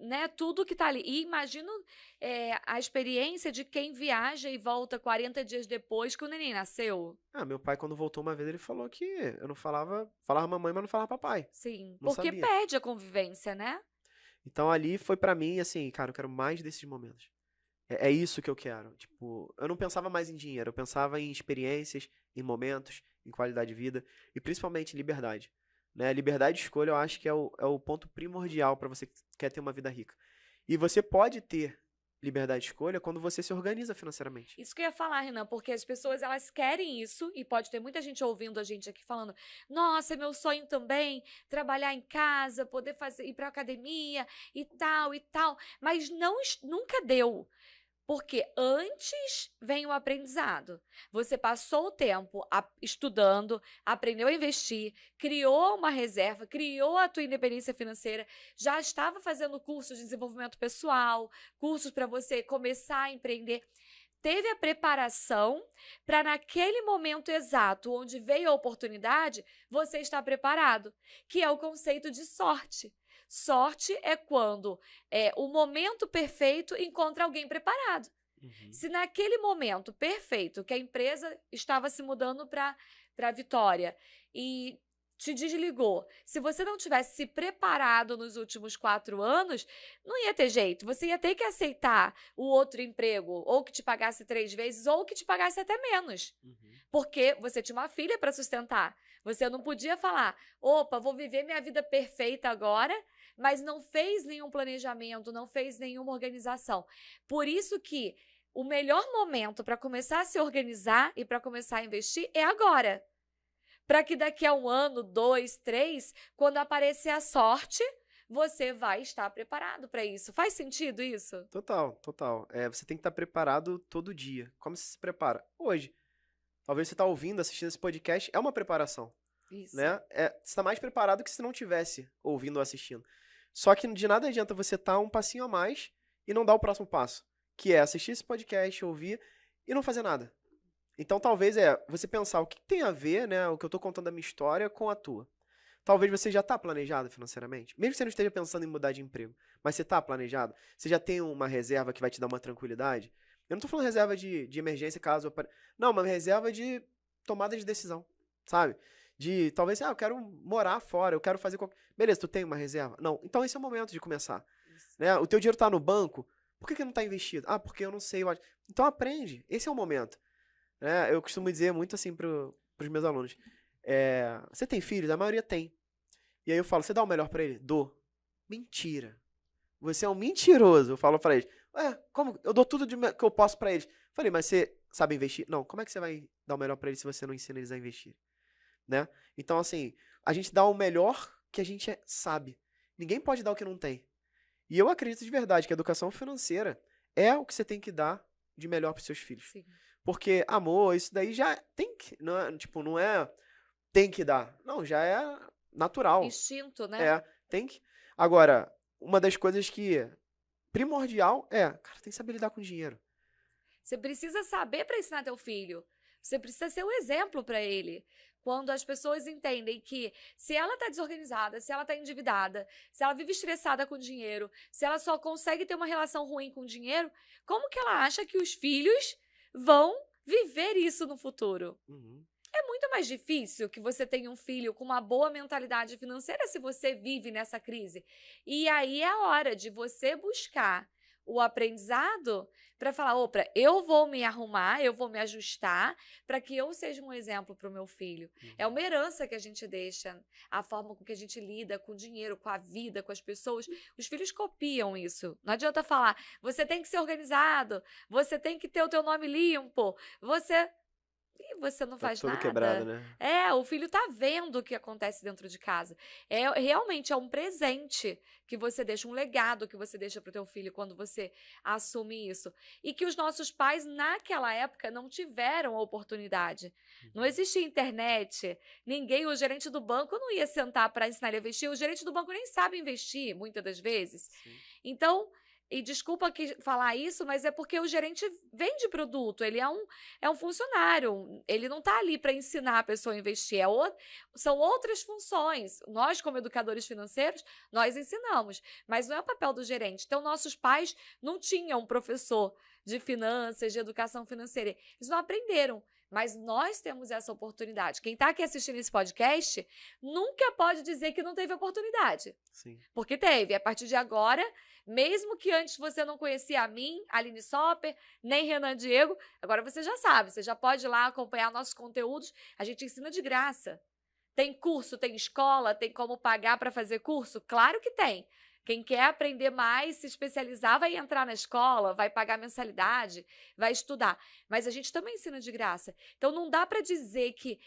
né, tudo que tá ali. E imagino a experiência de quem viaja e volta 40 dias depois que o neném nasceu. Meu pai, quando voltou uma vez, ele falou que eu não falava mamãe, mas não falava papai. Sim, Não porque sabia. perde a convivência, né? Então ali foi pra mim, assim, cara, eu quero mais desses momentos. É isso que eu quero. Tipo, eu não pensava mais em dinheiro, eu pensava em experiências, em momentos, em qualidade de vida e principalmente em liberdade. Né? Liberdade de escolha eu acho que é o ponto primordial para você que quer ter uma vida rica. E você pode ter liberdade de escolha quando você se organiza financeiramente. Isso que eu ia falar, Renan, porque as pessoas elas querem isso e pode ter muita gente ouvindo a gente aqui falando: "Nossa, é meu sonho também, trabalhar em casa, poder fazer ir para academia e tal", mas nunca deu. Porque antes vem o aprendizado. Você passou o tempo estudando, aprendeu a investir, criou uma reserva, criou a tua independência financeira, já estava fazendo cursos de desenvolvimento pessoal, cursos para você começar a empreender. Teve a preparação para naquele momento exato onde veio a oportunidade, você estar preparado, que é o conceito de sorte. Sorte é quando o momento perfeito encontra alguém preparado. Uhum. Se naquele momento perfeito que a empresa estava se mudando para Vitória e te desligou, se você não tivesse se preparado nos últimos 4 anos, não ia ter jeito. Você ia ter que aceitar o outro emprego, ou que te pagasse 3 vezes, ou que te pagasse até menos. Uhum. Porque você tinha uma filha para sustentar. Você não podia falar, opa, vou viver minha vida perfeita agora, mas não fez nenhum planejamento, não fez nenhuma organização. Por isso que o melhor momento para começar a se organizar e para começar a investir é agora. Para que daqui a 1 ano, 2, 3, quando aparecer a sorte, você vai estar preparado para isso. Faz sentido isso? Total, total. Você tem que estar preparado todo dia. Como você se prepara? Hoje. Talvez você está ouvindo, assistindo esse podcast, é uma preparação. Isso. Né? Você está mais preparado que se não tivesse ouvindo ou assistindo. Só que de nada adianta você estar um passinho a mais e não dar o próximo passo, que é assistir esse podcast, ouvir e não fazer nada. Então talvez você pensar o que tem a ver, né, o que eu estou contando da minha história com a tua. Talvez você já tá planejado financeiramente. Mesmo que você não esteja pensando em mudar de emprego. Mas você tá planejado? Você já tem uma reserva que vai te dar uma tranquilidade? Eu não tô falando reserva de emergência caso... Não, uma reserva de tomada de decisão, sabe? De, talvez, eu quero morar fora, eu quero fazer qualquer... Beleza, tu tem uma reserva? Não. Então esse é o momento de começar. Né? O teu dinheiro tá no banco, por que não tá investido? Ah, porque eu não sei. Então aprende, esse é o momento. Né? Eu costumo dizer muito assim pros meus alunos. Você tem filhos? A maioria tem. E aí eu falo, você dá o melhor pra ele? Dou. Mentira. Você é um mentiroso. Eu falo pra eles. Como? Eu dou tudo que eu posso pra eles. Falei, mas você sabe investir? Não, como é que você vai dar o melhor pra eles se você não ensina eles a investir? Né? Então, assim, a gente dá o melhor que a gente sabe. Ninguém pode dar o que não tem. E eu acredito de verdade que a educação financeira é o que você tem que dar de melhor pros seus filhos. Sim. Porque amor, isso daí já tem que... Não é tem que dar. Não, já é natural. Instinto, né? Tem que... Agora, uma das coisas que primordial cara, tem que saber lidar com dinheiro. Você precisa saber para ensinar teu filho. Você precisa ser o exemplo para ele. Quando as pessoas entendem que se ela está desorganizada, se ela está endividada, se ela vive estressada com dinheiro, se ela só consegue ter uma relação ruim com dinheiro, como que ela acha que os filhos vão viver isso no futuro? Uhum. É muito mais difícil que você tenha um filho com uma boa mentalidade financeira se você vive nessa crise. E aí é a hora de você buscar o aprendizado para falar, opa, eu vou me arrumar, eu vou me ajustar para que eu seja um exemplo para o meu filho. Uhum. É uma herança que a gente deixa, a forma com que a gente lida com o dinheiro, com a vida, com as pessoas. Os filhos copiam isso. Não adianta falar, você tem que ser organizado, você tem que ter o teu nome limpo, e você não faz tudo nada. quebrado, né? O filho tá vendo o que acontece dentro de casa. Realmente é um presente que você deixa, um legado que você deixa pro teu filho quando você assume isso. E que os nossos pais, naquela época, não tiveram a oportunidade. Não existia internet, o gerente do banco não ia sentar para ensinar ele a investir, o gerente do banco nem sabe investir, muitas das vezes. Sim. Então... E desculpa falar isso, mas é porque o gerente vende produto, ele é um funcionário, ele não está ali para ensinar a pessoa a investir, são outras funções. Nós, como educadores financeiros, nós ensinamos, mas não é o papel do gerente. Então, nossos pais não tinham um professor de finanças, de educação financeira, eles não aprenderam. Mas nós temos essa oportunidade. Quem está aqui assistindo esse podcast nunca pode dizer que não teve oportunidade. Sim. Porque teve. A partir de agora, mesmo que antes você não conhecia a mim, Aline Sopper, nem Renan Diego, agora você já sabe. Você já pode ir lá acompanhar nossos conteúdos. A gente ensina de graça. Tem curso, tem escola, tem como pagar para fazer curso? Claro que tem. Quem quer aprender mais, se especializar, vai entrar na escola, vai pagar mensalidade, vai estudar. Mas a gente também ensina de graça. Então, não dá para dizer que,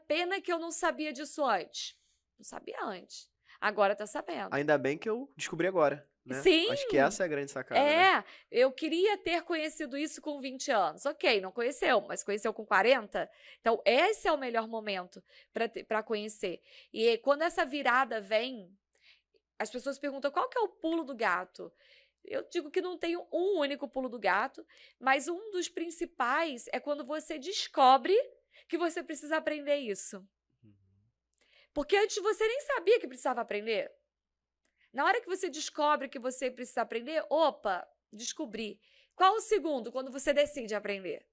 pena que eu não sabia disso antes. Não sabia antes. Agora tá sabendo. Ainda bem que eu descobri agora, né? Sim! Acho que essa é a grande sacada, né? Eu queria ter conhecido isso com 20 anos. Ok, não conheceu, mas conheceu com 40. Então, esse é o melhor momento para conhecer. E quando essa virada vem... As pessoas perguntam qual que é o pulo do gato. Eu digo que não tem um único pulo do gato, mas um dos principais é quando você descobre que você precisa aprender isso. Porque antes você nem sabia que precisava aprender. Na hora que você descobre que você precisa aprender, descobri. Qual o segundo? Quando você decide aprender.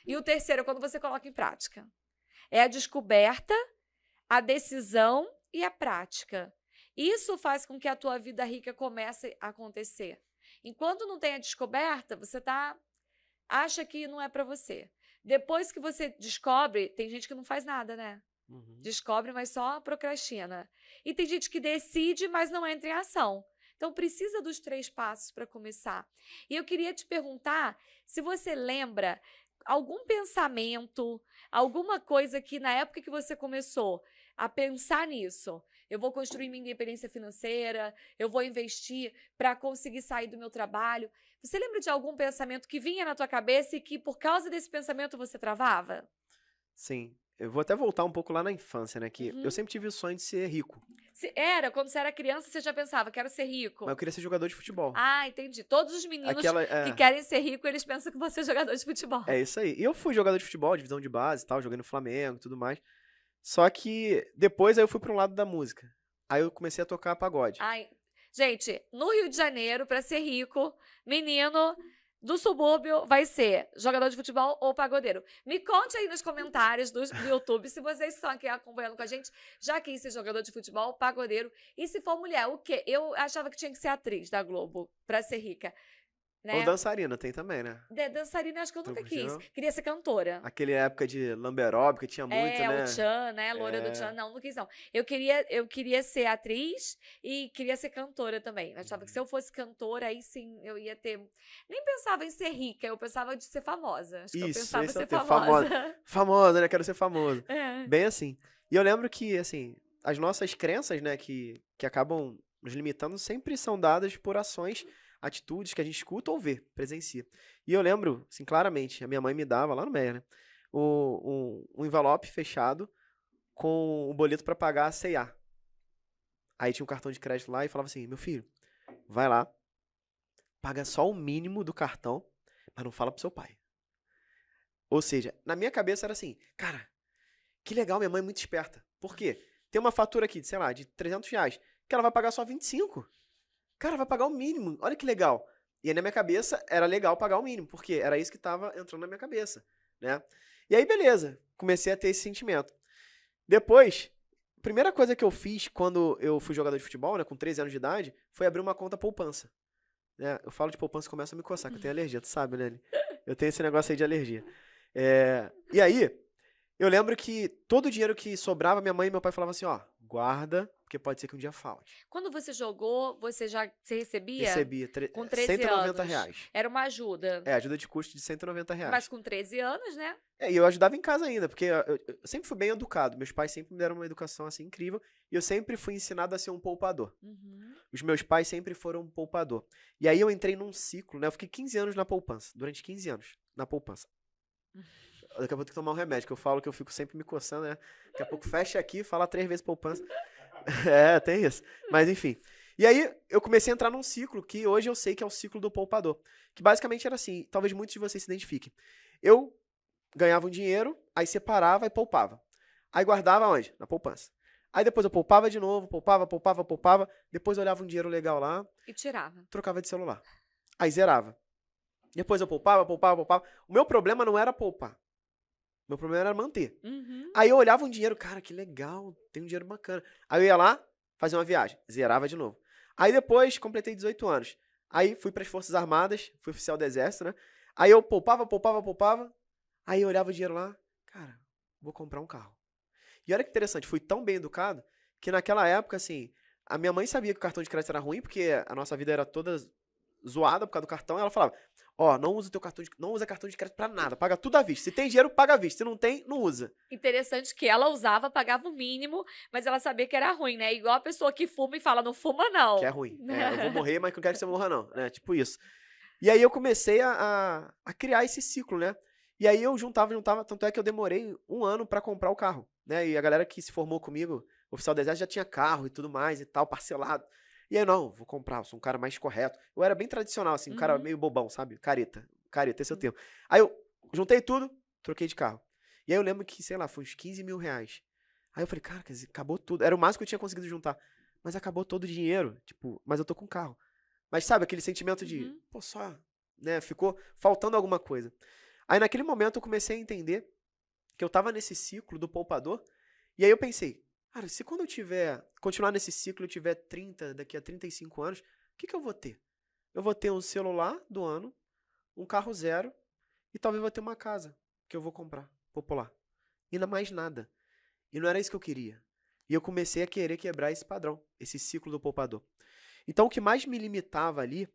E o terceiro, quando você coloca em prática. É a descoberta, a decisão e a prática. Isso faz com que a tua vida rica comece a acontecer. Enquanto não tem a descoberta, você acha que não é para você. Depois que você descobre, tem gente que não faz nada, né? Uhum. Descobre, mas só procrastina. E tem gente que decide, mas não entra em ação. Então, precisa dos 3 passos para começar. E eu queria te perguntar se você lembra algum pensamento, alguma coisa que na época que você começou a pensar nisso, eu vou construir minha independência financeira, eu vou investir para conseguir sair do meu trabalho. Você lembra de algum pensamento que vinha na tua cabeça e que por causa desse pensamento você travava? Sim. Eu vou até voltar um pouco lá na infância, né? Que eu sempre tive o sonho de ser rico. Quando você era criança, você já pensava, quero ser rico. Mas eu queria ser jogador de futebol. Entendi. Todos os meninos que querem ser rico, eles pensam que você é jogador de futebol. É isso aí. E eu fui jogador de futebol, divisão de base e tal, joguei no Flamengo e tudo mais. Só que depois aí eu fui para um lado da música. Aí eu comecei a tocar pagode. Ai, gente, no Rio de Janeiro, pra ser rico, menino do subúrbio vai ser jogador de futebol ou pagodeiro. Me conte aí nos comentários do YouTube se vocês estão aqui acompanhando com a gente, já quis ser jogador de futebol, pagodeiro. E se for mulher, o quê? Eu achava que tinha que ser atriz da Globo pra ser rica, Ou né? dançarina, tem também, né? Dançarina, acho que eu Tu nunca quis. curtiu? Queria ser cantora. Aquele época de lamberóbica tinha muito, É, o né? Tchan, né? Loura do É. Tchan. Não, não quis, não. Eu queria ser atriz e queria ser cantora também. Eu achava que se eu fosse cantora, aí sim eu ia ter. Nem pensava em ser rica, eu pensava de ser famosa. Acho que eu Isso, pensava em esse é o ser termo. famosa. Famosa. Famosa, né? Quero ser famoso. É. Bem assim. E eu lembro que, assim, as nossas crenças, né, que acabam nos limitando, sempre são dadas por ações, atitudes que a gente escuta ou vê, presencia. E eu lembro, assim, claramente, a minha mãe me dava lá no Meia, né, um envelope fechado com o boleto pra pagar a C&A. Aí tinha um cartão de crédito lá e falava assim, meu filho, vai lá, paga só o mínimo do cartão, mas não fala pro seu pai. Ou seja, na minha cabeça era assim, cara, que legal, minha mãe é muito esperta. Por quê? Tem uma fatura aqui, sei lá, de R$ 300, que ela vai pagar só 25. Cara, vai pagar o mínimo. Olha que legal. E aí na minha cabeça era legal pagar o mínimo, porque era isso que estava entrando na minha cabeça, né? E aí, beleza, comecei a ter esse sentimento. Depois, a primeira coisa que eu fiz quando eu fui jogador de futebol, né, com 13 anos de idade, foi abrir uma conta poupança. Né? Eu falo de poupança e começa a me coçar, que eu tenho alergia, tu sabe, né? Eu tenho esse negócio aí de alergia. E aí, eu lembro que todo o dinheiro que sobrava, minha mãe e meu pai falavam assim, ó, guarda, porque pode ser que um dia falte. Quando você jogou, você recebia? Recebia Com 13 R$ 190 anos. reais. Era uma ajuda. É, ajuda de custo de R$ 190 Mas reais. com 13 anos, né? E eu ajudava em casa ainda, porque eu sempre fui bem educado. Meus pais sempre me deram uma educação assim incrível. E eu sempre fui ensinado a ser um poupador. Uhum. Os meus pais sempre foram um poupador. E aí eu entrei num ciclo, né? Eu fiquei 15 anos na poupança. Durante 15 anos na poupança. Daqui a pouco eu tenho que tomar um remédio, que eu falo que eu fico sempre me coçando, né? Daqui a pouco fecha aqui, fala 3 vezes poupança. É, tem isso. Mas enfim. E aí eu comecei a entrar num ciclo que hoje eu sei que é o ciclo do poupador. Que basicamente era assim, talvez muitos de vocês se identifiquem. Eu ganhava um dinheiro, aí separava e poupava. Aí guardava onde? Na poupança. Aí depois eu poupava de novo, poupava. Depois eu olhava um dinheiro legal lá, E tirava. trocava de celular. Aí zerava. Depois eu poupava. O meu problema não era poupar. O meu problema era manter. Uhum. Aí eu olhava um dinheiro, cara, que legal, tem um dinheiro bacana. Aí eu ia lá, fazia uma viagem, zerava de novo. Aí depois, completei 18 anos. Aí fui para as Forças Armadas, fui oficial do Exército, né? Aí eu poupava. Aí eu olhava o dinheiro lá, cara, vou comprar um carro. E olha que interessante, fui tão bem educado que naquela época, assim, a minha mãe sabia que o cartão de crédito era ruim, porque a nossa vida era toda zoada por causa do cartão, e ela falava, ó, não usa cartão de crédito pra nada, paga tudo à vista. Se tem dinheiro, paga à vista. Se não tem, não usa. Interessante que ela usava, pagava o mínimo, mas ela sabia que era ruim, né? Igual a pessoa que fuma e fala, não fuma não. Que é ruim. É, eu vou morrer, mas não quero que você morra não, né? Tipo isso. E aí eu comecei a criar esse ciclo, né? E aí eu juntava, tanto é que eu demorei 1 ano pra comprar o carro, né? E a galera que se formou comigo, oficial do Exército, já tinha carro e tudo mais e tal, parcelado. E aí, não, vou comprar, eu sou um cara mais correto. Eu era bem tradicional, assim, um cara Uhum. meio bobão, sabe? Careta, esse é o termo. Aí eu juntei tudo, troquei de carro. E aí eu lembro que, sei lá, foi uns 15 mil reais. Aí eu falei, cara, quer dizer, acabou tudo. Era o máximo que eu tinha conseguido juntar. Mas acabou todo o dinheiro, tipo, mas eu tô com carro. Mas sabe, aquele sentimento de, Uhum. pô, só, né, ficou faltando alguma coisa. Aí naquele momento eu comecei a entender que eu tava nesse ciclo do poupador, e aí eu pensei, cara, se quando eu continuar nesse ciclo, eu tiver 30, daqui a 35 anos, o que eu vou ter? Eu vou ter um celular do ano, um carro zero, e talvez vou ter uma casa que eu vou comprar, popular. E não mais nada. E não era isso que eu queria. E eu comecei a querer quebrar esse padrão, esse ciclo do poupador. Então o que mais me limitava ali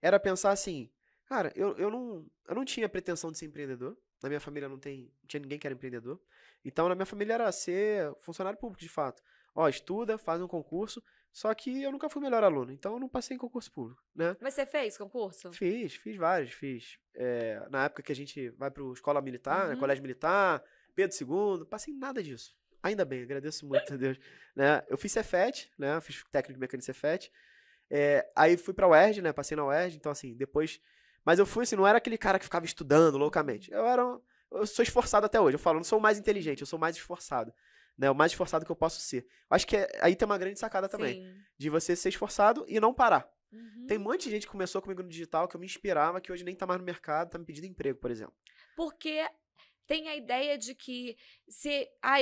era pensar assim, cara, eu não tinha pretensão de ser empreendedor. Na minha família não tinha ninguém que era empreendedor. Então na minha família era ser funcionário público, de fato. Ó, estuda, faz um concurso, só que eu nunca fui melhor aluno, então eu não passei em concurso público, né? Mas você fez concurso? Fiz vários, fiz. Na época que a gente vai para escola militar, né, Uhum. colégio militar, Pedro II, passei em nada disso. Ainda bem, agradeço muito a Deus. Né? Eu fiz Cefet, né? Fiz técnico de mecânica Cefet. Aí fui pra UERJ, né? Passei na UERJ, então assim, depois. Mas eu fui assim, não era aquele cara que ficava estudando loucamente. Eu sou esforçado até hoje. Eu falo, não sou o mais inteligente, eu sou mais esforçado. né? O mais esforçado que eu posso ser. Acho que aí tem uma grande sacada também. Sim. De você ser esforçado e não parar. Uhum. Tem um monte de gente que começou comigo no digital, que eu me inspirava, que hoje nem tá mais no mercado, tá me pedindo emprego, por exemplo. Porque tem a ideia de que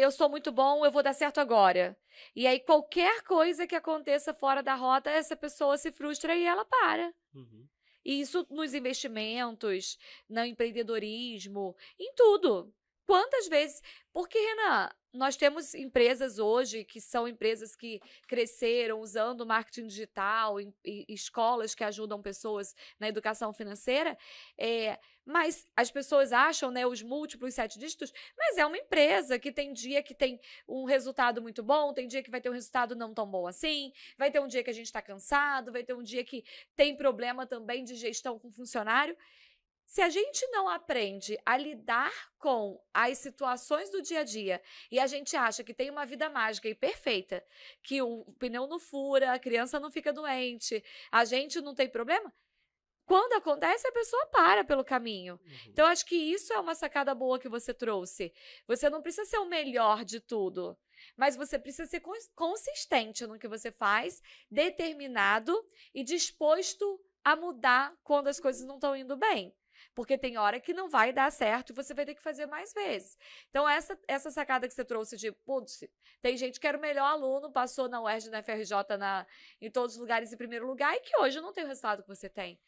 eu sou muito bom, eu vou dar certo agora. E aí qualquer coisa que aconteça fora da rota, essa pessoa se frustra e ela para. Uhum. E isso nos investimentos, no empreendedorismo, em tudo. Quantas vezes. Porque, Renan, nós temos empresas hoje que são empresas que cresceram usando marketing digital, e escolas que ajudam pessoas na educação financeira, mas as pessoas acham, né, os múltiplos 7 dígitos, mas é uma empresa que tem dia que tem um resultado muito bom, tem dia que vai ter um resultado não tão bom assim, vai ter um dia que a gente está cansado, vai ter um dia que tem problema também de gestão com funcionário. Se a gente não aprende a lidar com as situações do dia a dia e a gente acha que tem uma vida mágica e perfeita, que o pneu não fura, a criança não fica doente, a gente não tem problema, quando acontece, a pessoa para pelo caminho. Então, acho que isso é uma sacada boa que você trouxe. Você não precisa ser o melhor de tudo, mas você precisa ser consistente no que você faz, determinado e disposto a mudar quando as coisas não estão indo bem. Porque tem hora que não vai dar certo e você vai ter que fazer mais vezes. Então, essa sacada que você trouxe de, putz, tem gente que era o melhor aluno, passou na UERJ, na FRJ, em todos os lugares em primeiro lugar e que hoje não tem o resultado que você tem.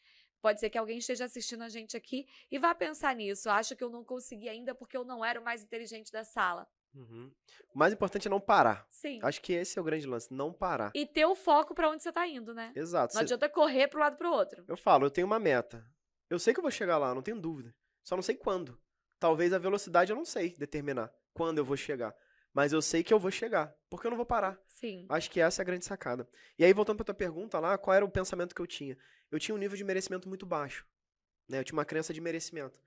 Pode ser que alguém esteja assistindo a gente aqui e vá pensar nisso. Acha que eu não consegui ainda porque eu não era o mais inteligente da sala. Uhum. O mais importante é não parar. Sim. Acho que esse é o grande lance, não parar. E ter o foco pra onde você tá indo, né? Exato. Não adianta correr pro lado pro outro. Eu falo, eu tenho uma meta. Eu sei que eu vou chegar lá, não tenho dúvida. Só não sei quando. Talvez a velocidade eu não sei determinar quando eu vou chegar. Mas eu sei que eu vou chegar, porque eu não vou parar. Sim. Acho que essa é a grande sacada. E aí, voltando pra tua pergunta lá, qual era o pensamento que eu tinha? Eu tinha um nível de merecimento muito baixo. Né? Eu tinha uma crença de merecimento.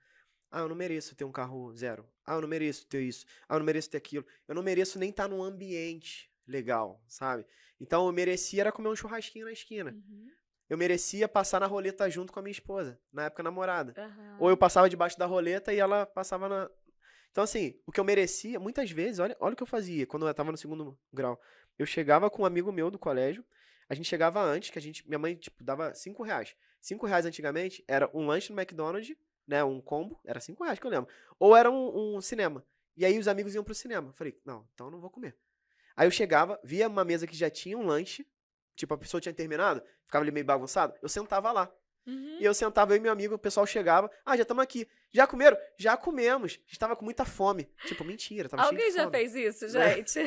Ah, eu não mereço ter um carro zero. Ah, eu não mereço ter isso. Ah, eu não mereço ter aquilo. Eu não mereço nem estar num ambiente legal, sabe? Então, eu merecia era comer um churrasquinho na esquina. Uhum. Eu merecia passar na roleta junto com a minha esposa, na época namorada. Uhum. Ou eu passava debaixo da roleta e ela passava na... Então, assim, o que eu merecia, muitas vezes, olha o que eu fazia quando eu tava no segundo grau. Eu chegava com um amigo meu do colégio, a gente chegava antes, minha mãe, tipo, dava R$5. R$5 antigamente era um lanche no McDonald's, né, um combo, era R$5 que eu lembro. Ou era um cinema. E aí os amigos iam pro cinema. Eu falei, não, então eu não vou comer. Aí eu chegava, via uma mesa que já tinha um lanche, tipo, a pessoa tinha terminado, ficava ali meio bagunçado, eu sentava lá. Uhum. E eu sentava, eu e meu amigo, o pessoal chegava, já estamos aqui. Já comeram? Já comemos. A gente tava com muita fome. Tipo, mentira, tava cheio de Alguém já fome. fez isso, Né? gente?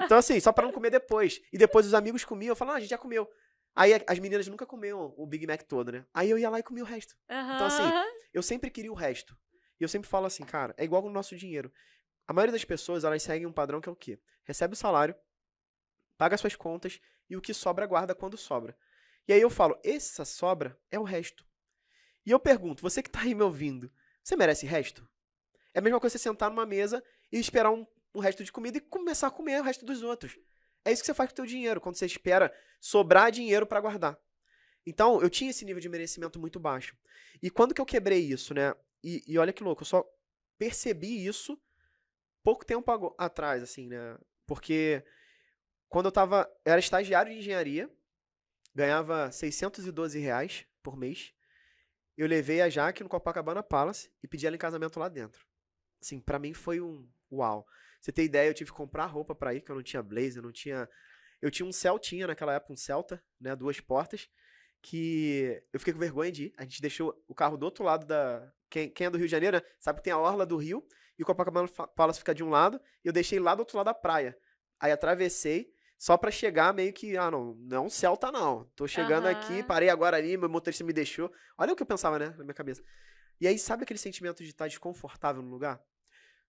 Então, assim, só pra não comer depois. E depois os amigos comiam, eu falava, a gente já comeu. Aí as meninas nunca comiam o Big Mac todo, né? Aí eu ia lá e comia o resto. Então, assim, eu sempre queria o resto. E eu sempre falo assim, cara, é igual com o nosso dinheiro. A maioria das pessoas, elas seguem um padrão que é o quê? Recebe o salário, paga suas contas e o que sobra, guarda quando sobra. E aí eu falo, essa sobra é o resto. E eu pergunto, você que tá aí me ouvindo, você merece resto? É a mesma coisa você sentar numa mesa e esperar um resto de comida e começar a comer o resto dos outros. É isso que você faz com o teu dinheiro, quando você espera sobrar dinheiro pra guardar. Então, eu tinha esse nível de merecimento muito baixo. E quando que eu quebrei isso, né? E olha que louco, eu só percebi isso pouco tempo atrás, assim, né? Porque quando eu era estagiário de engenharia, ganhava R$612 por mês. Eu levei a Jaque no Copacabana Palace e pedi ela em casamento lá dentro. Assim, pra mim foi um uau. Você tem ideia, eu tive que comprar roupa pra ir, que eu não tinha blazer, não tinha... Eu tinha um Celtinha naquela época, um Celta, né, 2 portas, que eu fiquei com vergonha de ir. A gente deixou o carro do outro lado da... Quem é do Rio de Janeiro, né, sabe que tem a orla do Rio, e o Copacabana Palace fica de um lado, e eu deixei lá do outro lado da praia. Aí atravessei, só pra chegar meio que, não é um Celta não. Tô chegando aqui, parei agora ali, meu motorista me deixou. Olha o que eu pensava, né, na minha cabeça. E aí, sabe aquele sentimento de estar desconfortável no lugar?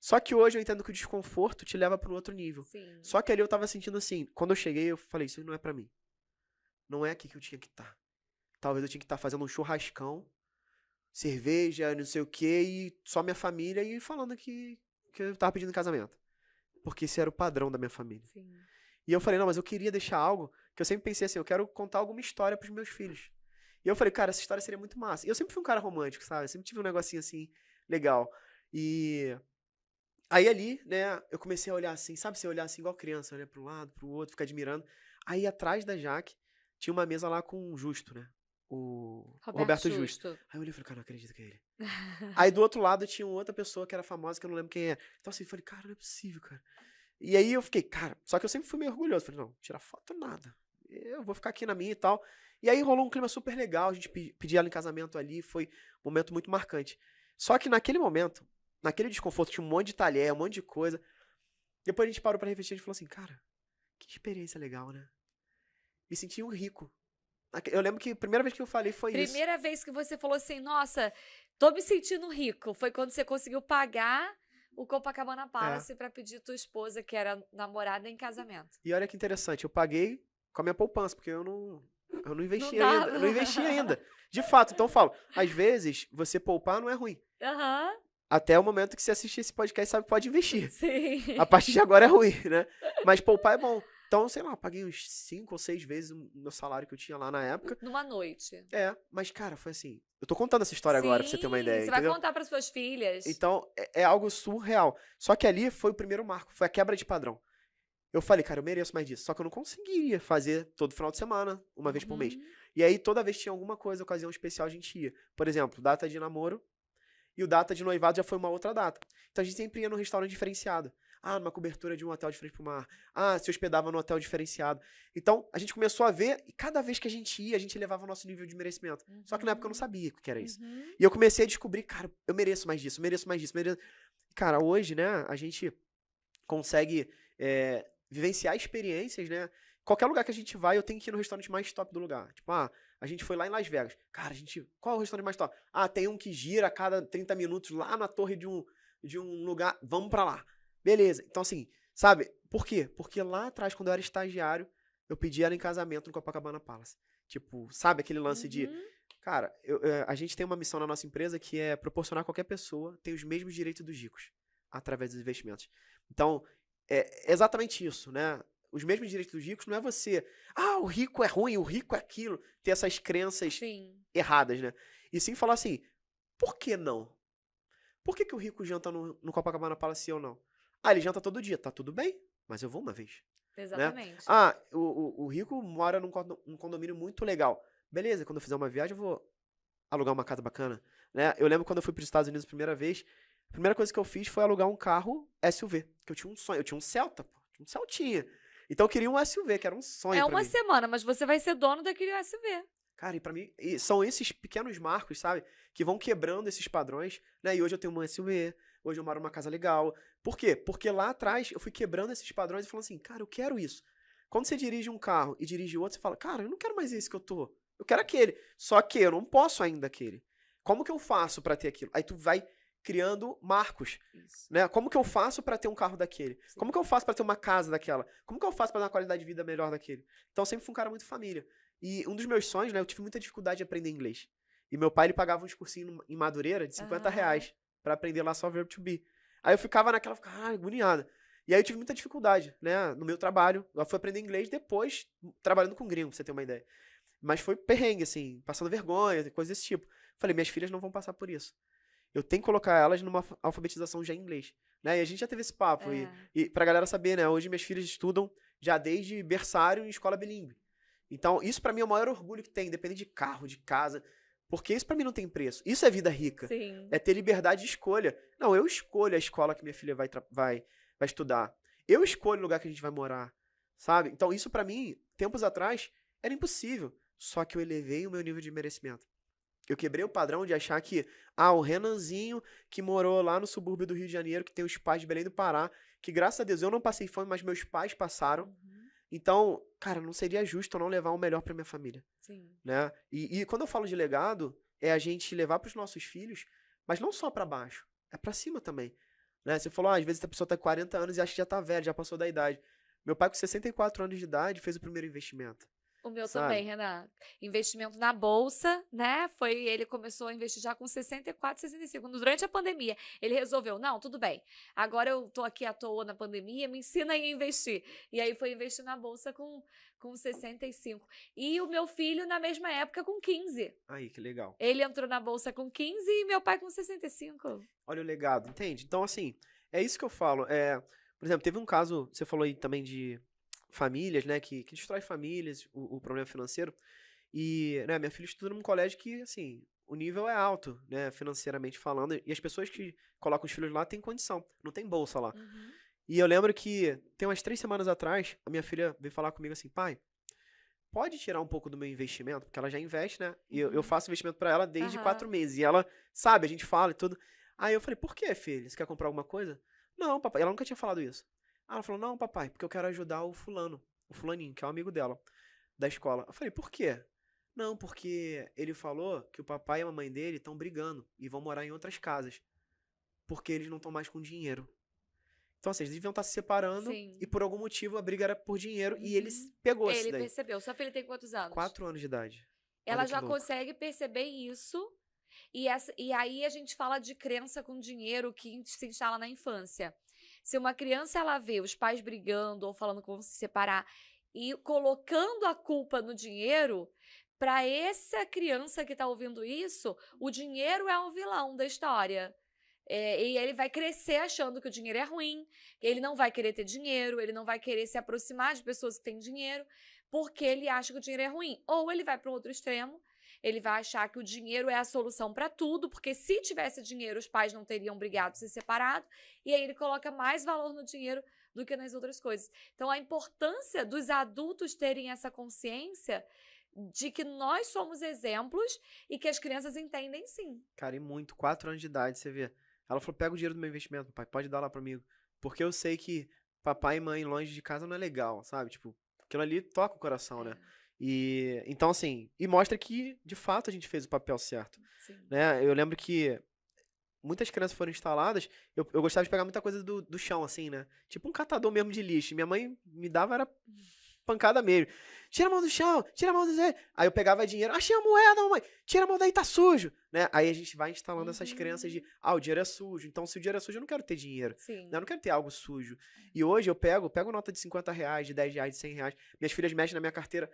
Só que hoje eu entendo que o desconforto te leva para um outro nível. Sim. Só que ali eu tava sentindo assim, quando eu cheguei, eu falei, isso não é pra mim. Não é aqui que eu tinha que estar. Talvez eu tinha que estar fazendo um churrascão, cerveja, não sei o quê, e só minha família, e falando que eu tava pedindo casamento. Porque esse era o padrão da minha família. Sim. E eu falei, não, mas eu queria deixar algo, que eu sempre pensei assim, eu quero contar alguma história pros meus filhos. E eu falei, cara, essa história seria muito massa. E eu sempre fui um cara romântico, sabe? Eu sempre tive um negocinho assim, legal. E Aí ali, né, eu comecei a olhar assim, sabe, você olhar assim igual criança, olhar para um lado, para o outro, ficar admirando. Aí atrás da Jaque tinha uma mesa lá com o Justo, né? O Roberto Roberto Justo. Justo. Aí eu olhei e falei, cara, não acredito que é ele. Aí do outro lado tinha uma outra pessoa que era famosa, que eu não lembro quem é. Então assim, eu falei, cara, não é possível, cara. E aí eu fiquei, cara, só que eu sempre fui meio orgulhoso. Falei, não, tirar foto nada. Eu vou ficar aqui na minha e tal. E aí rolou um clima super legal, a gente pediu ela em casamento ali, foi um momento muito marcante. Só que naquele momento, naquele desconforto, tinha um monte de talher, um monte de coisa. Depois a gente parou pra refletir e falou assim, cara, que experiência legal, né? Me senti um rico. Eu lembro que a primeira vez que eu falei foi isso. Primeira vez que você falou assim, nossa, tô me sentindo rico, foi quando você conseguiu pagar o Copacabana É. Palace pra pedir tua esposa, que era namorada, em casamento. E olha que interessante, eu paguei com a minha poupança, porque eu não Não investi ainda. Eu dava. não investi ainda. De fato, então eu falo, às vezes, você poupar não é ruim. Aham, Até o momento que você assistir esse podcast, sabe que pode investir. sim. A partir de agora é ruim, né? Mas poupar é bom. Então, sei lá, paguei uns 5 ou 6 vezes o meu salário que eu tinha lá na época. Numa noite. Mas, cara, foi assim. Eu tô contando essa história agora pra você ter uma Sim, ideia, você vai entendeu? contar para suas filhas. Então, é algo surreal. Só que ali foi o primeiro marco, foi a quebra de padrão. Eu falei, cara, eu mereço mais disso. Só que eu não conseguiria fazer todo final de semana, uma vez por mês. Uhum. E aí, toda vez que tinha alguma coisa, ocasião especial, a gente ia. Por exemplo, data de namoro e o data de noivado já foi uma outra data. Então a gente sempre ia num restaurante diferenciado. Ah, numa cobertura de um hotel de frente pro mar. Ah, se hospedava num hotel diferenciado. Então, a gente começou a ver, e cada vez que a gente ia, a gente elevava o nosso nível de merecimento. Só que na época eu não sabia o que era isso. Uhum. E eu comecei a descobrir, cara, eu mereço mais disso, eu mereço mais disso, mereço... Cara, hoje, né, a gente consegue vivenciar experiências, né? Qualquer lugar que a gente vai, eu tenho que ir no restaurante mais top do lugar. Tipo, a gente foi lá em Las Vegas. Cara, qual é o restaurante mais top? Ah, tem um que gira a cada 30 minutos lá na torre de um lugar. Vamos pra lá. Beleza. Então, assim, sabe? Por quê? Porque lá atrás, quando eu era estagiário, eu pedi ela em casamento no Copacabana Palace. Tipo, sabe aquele lance de... Uhum. Cara, a gente tem uma missão na nossa empresa que é proporcionar a qualquer pessoa ter os mesmos direitos dos ricos através dos investimentos. Então, é exatamente isso, né? Os mesmos direitos dos ricos não é você, o rico é ruim, o rico é aquilo, ter essas crenças Sim. erradas, né? E sim falar assim, por que não? Por que o rico janta no Copacabana Palace ou não? Ele janta todo dia, tá tudo bem, mas eu vou uma vez, né? Exatamente. O rico mora num condomínio muito legal. Beleza, quando eu fizer uma viagem eu vou alugar uma casa bacana, né? Eu lembro quando eu fui para os Estados Unidos a primeira vez, a primeira coisa que eu fiz foi alugar um carro SUV, que eu tinha um sonho, eu tinha um Celta, pô, tinha um Celtinha. Então eu queria um SUV, que era um sonho É pra uma mim. semana, mas você vai ser dono daquele SUV. Cara, e pra mim, são esses pequenos marcos, sabe, que vão quebrando esses padrões, né? E hoje eu tenho um SUV, hoje eu moro numa casa legal. Por quê? Porque lá atrás eu fui quebrando esses padrões e falando assim, cara, eu quero isso. Quando você dirige um carro e dirige outro, você fala, cara, eu não quero mais esse que eu tô. Eu quero aquele. Só que eu não posso ainda aquele. Como que eu faço pra ter aquilo? Aí tu vai criando marcos, Isso. né? Como que eu faço pra ter um carro daquele? Sim. Como que eu faço pra ter uma casa daquela? Como que eu faço pra dar uma qualidade de vida melhor daquele? Então eu sempre fui um cara muito família. E um dos meus sonhos, né? Eu tive muita dificuldade de aprender inglês. E meu pai, ele pagava uns cursinhos em Madureira de 50 reais pra aprender lá só verbo to be. Aí eu ficava naquela, agoniada. E aí eu tive muita dificuldade, né? No meu trabalho. Eu fui aprender inglês depois, trabalhando com gringo, pra você ter uma ideia. Mas foi perrengue, assim, passando vergonha, coisa desse tipo. Falei, minhas filhas não vão passar por isso. Eu tenho que colocar elas numa alfabetização já em inglês. Né? E a gente já teve esse papo. E pra galera saber, né? Hoje minhas filhas estudam já desde berçário em escola bilíngue. Então, isso pra mim é o maior orgulho que tem, independente de carro, de casa. Porque isso pra mim não tem preço. Isso é vida rica. Sim. É ter liberdade de escolha. Não, eu escolho a escola que minha filha vai estudar. Eu escolho o lugar que a gente vai morar. Sabe? Então, isso pra mim, tempos atrás, era impossível. Só que eu elevei o meu nível de merecimento. Eu quebrei o padrão de achar que, o Renanzinho, que morou lá no subúrbio do Rio de Janeiro, que tem os pais de Belém do Pará, que graças a Deus eu não passei fome, mas meus pais passaram. Uhum. Então, cara, não seria justo eu não levar o melhor pra minha família. Sim. Né? E quando eu falo de legado, é a gente levar pros nossos filhos, mas não só pra baixo, é pra cima também. Né? Você falou, às vezes a pessoa tá com 40 anos e acha que já tá velho, já passou da idade. Meu pai, com 64 anos de idade, fez o primeiro investimento. O meu Sabe? também, Renan. Investimento na bolsa, né? Ele começou a investir já com 64, 65. Durante a pandemia, ele resolveu, não, tudo bem. Agora eu tô aqui à toa na pandemia, me ensina aí a investir. E aí foi investir na bolsa com 65. E o meu filho na mesma época com 15. Aí, que legal. Ele entrou na bolsa com 15 e meu pai com 65. Olha o legado, entende? Então, assim, É isso que eu falo. Por exemplo, teve um caso, você falou aí também de famílias, né, que destrói famílias, o problema financeiro. E, né, minha filha estuda num colégio que, assim, o nível é alto, né, financeiramente falando. E as pessoas que colocam os filhos lá têm condição, não tem bolsa lá. Uhum. E eu lembro que, tem umas 3 semanas atrás, a minha filha veio falar comigo assim, pai, pode tirar um pouco do meu investimento? Porque ela já investe, né? E eu Uhum. faço investimento pra ela desde 4 Aham. meses. E ela, sabe, a gente fala e tudo. Aí eu falei, por que, filha? Você quer comprar alguma coisa? Não, papai. Ela nunca tinha falado isso. Ela falou, não, papai, porque eu quero ajudar o fulano, o fulaninho, que é um amigo dela, da escola. Eu falei, por quê? Não, porque ele falou que o papai e a mamãe dele estão brigando e vão morar em outras casas, porque eles não estão mais com dinheiro. Então, assim, eles deviam estar se separando e Sim. por algum motivo a briga era por dinheiro e ele Uhum. pegou isso Ele daí. percebeu. Sua filha tem quantos anos? 4 anos de idade. Ela Olha que já louco. consegue perceber isso. E aí a gente fala de crença com dinheiro que se instala na infância. Se uma criança ela vê os pais brigando ou falando que vão se separar e colocando a culpa no dinheiro, para essa criança que está ouvindo isso, o dinheiro é o vilão da história. E ele vai crescer achando que o dinheiro é ruim, ele não vai querer ter dinheiro, ele não vai querer se aproximar de pessoas que têm dinheiro, porque ele acha que o dinheiro é ruim. Ou ele vai para o outro extremo, ele vai achar que o dinheiro é a solução para tudo, porque se tivesse dinheiro, os pais não teriam brigado, se separado, e aí ele coloca mais valor no dinheiro do que nas outras coisas. Então, a importância dos adultos terem essa consciência de que nós somos exemplos e que as crianças entendem sim. Cara, e muito. 4 anos de idade, você vê. Ela falou, pega o dinheiro do meu investimento, pai, pode dar lá pra mim. Porque eu sei que papai e mãe longe de casa não é legal, sabe? Tipo, aquilo ali toca o coração, né? É, E, então assim, e mostra que, de fato, a gente fez o papel certo, sim. né? Eu lembro que muitas crianças foram instaladas, eu gostava de pegar muita coisa do chão, assim, né? Tipo um catador mesmo de lixo. Minha mãe me dava, era pancada mesmo. Tira a mão do chão, tira a mão do Zé. Aí eu pegava dinheiro, achei a moeda, mamãe, tira a mão daí, tá sujo, né? Aí a gente vai instalando essas crenças de, Uhum. o dinheiro é sujo, então se o dinheiro é sujo, eu não quero ter dinheiro, né? Eu Sim. não quero ter algo sujo. E hoje eu pego nota de R$ 50, de R$ 10, de R$ 100, minhas filhas mexem na minha carteira,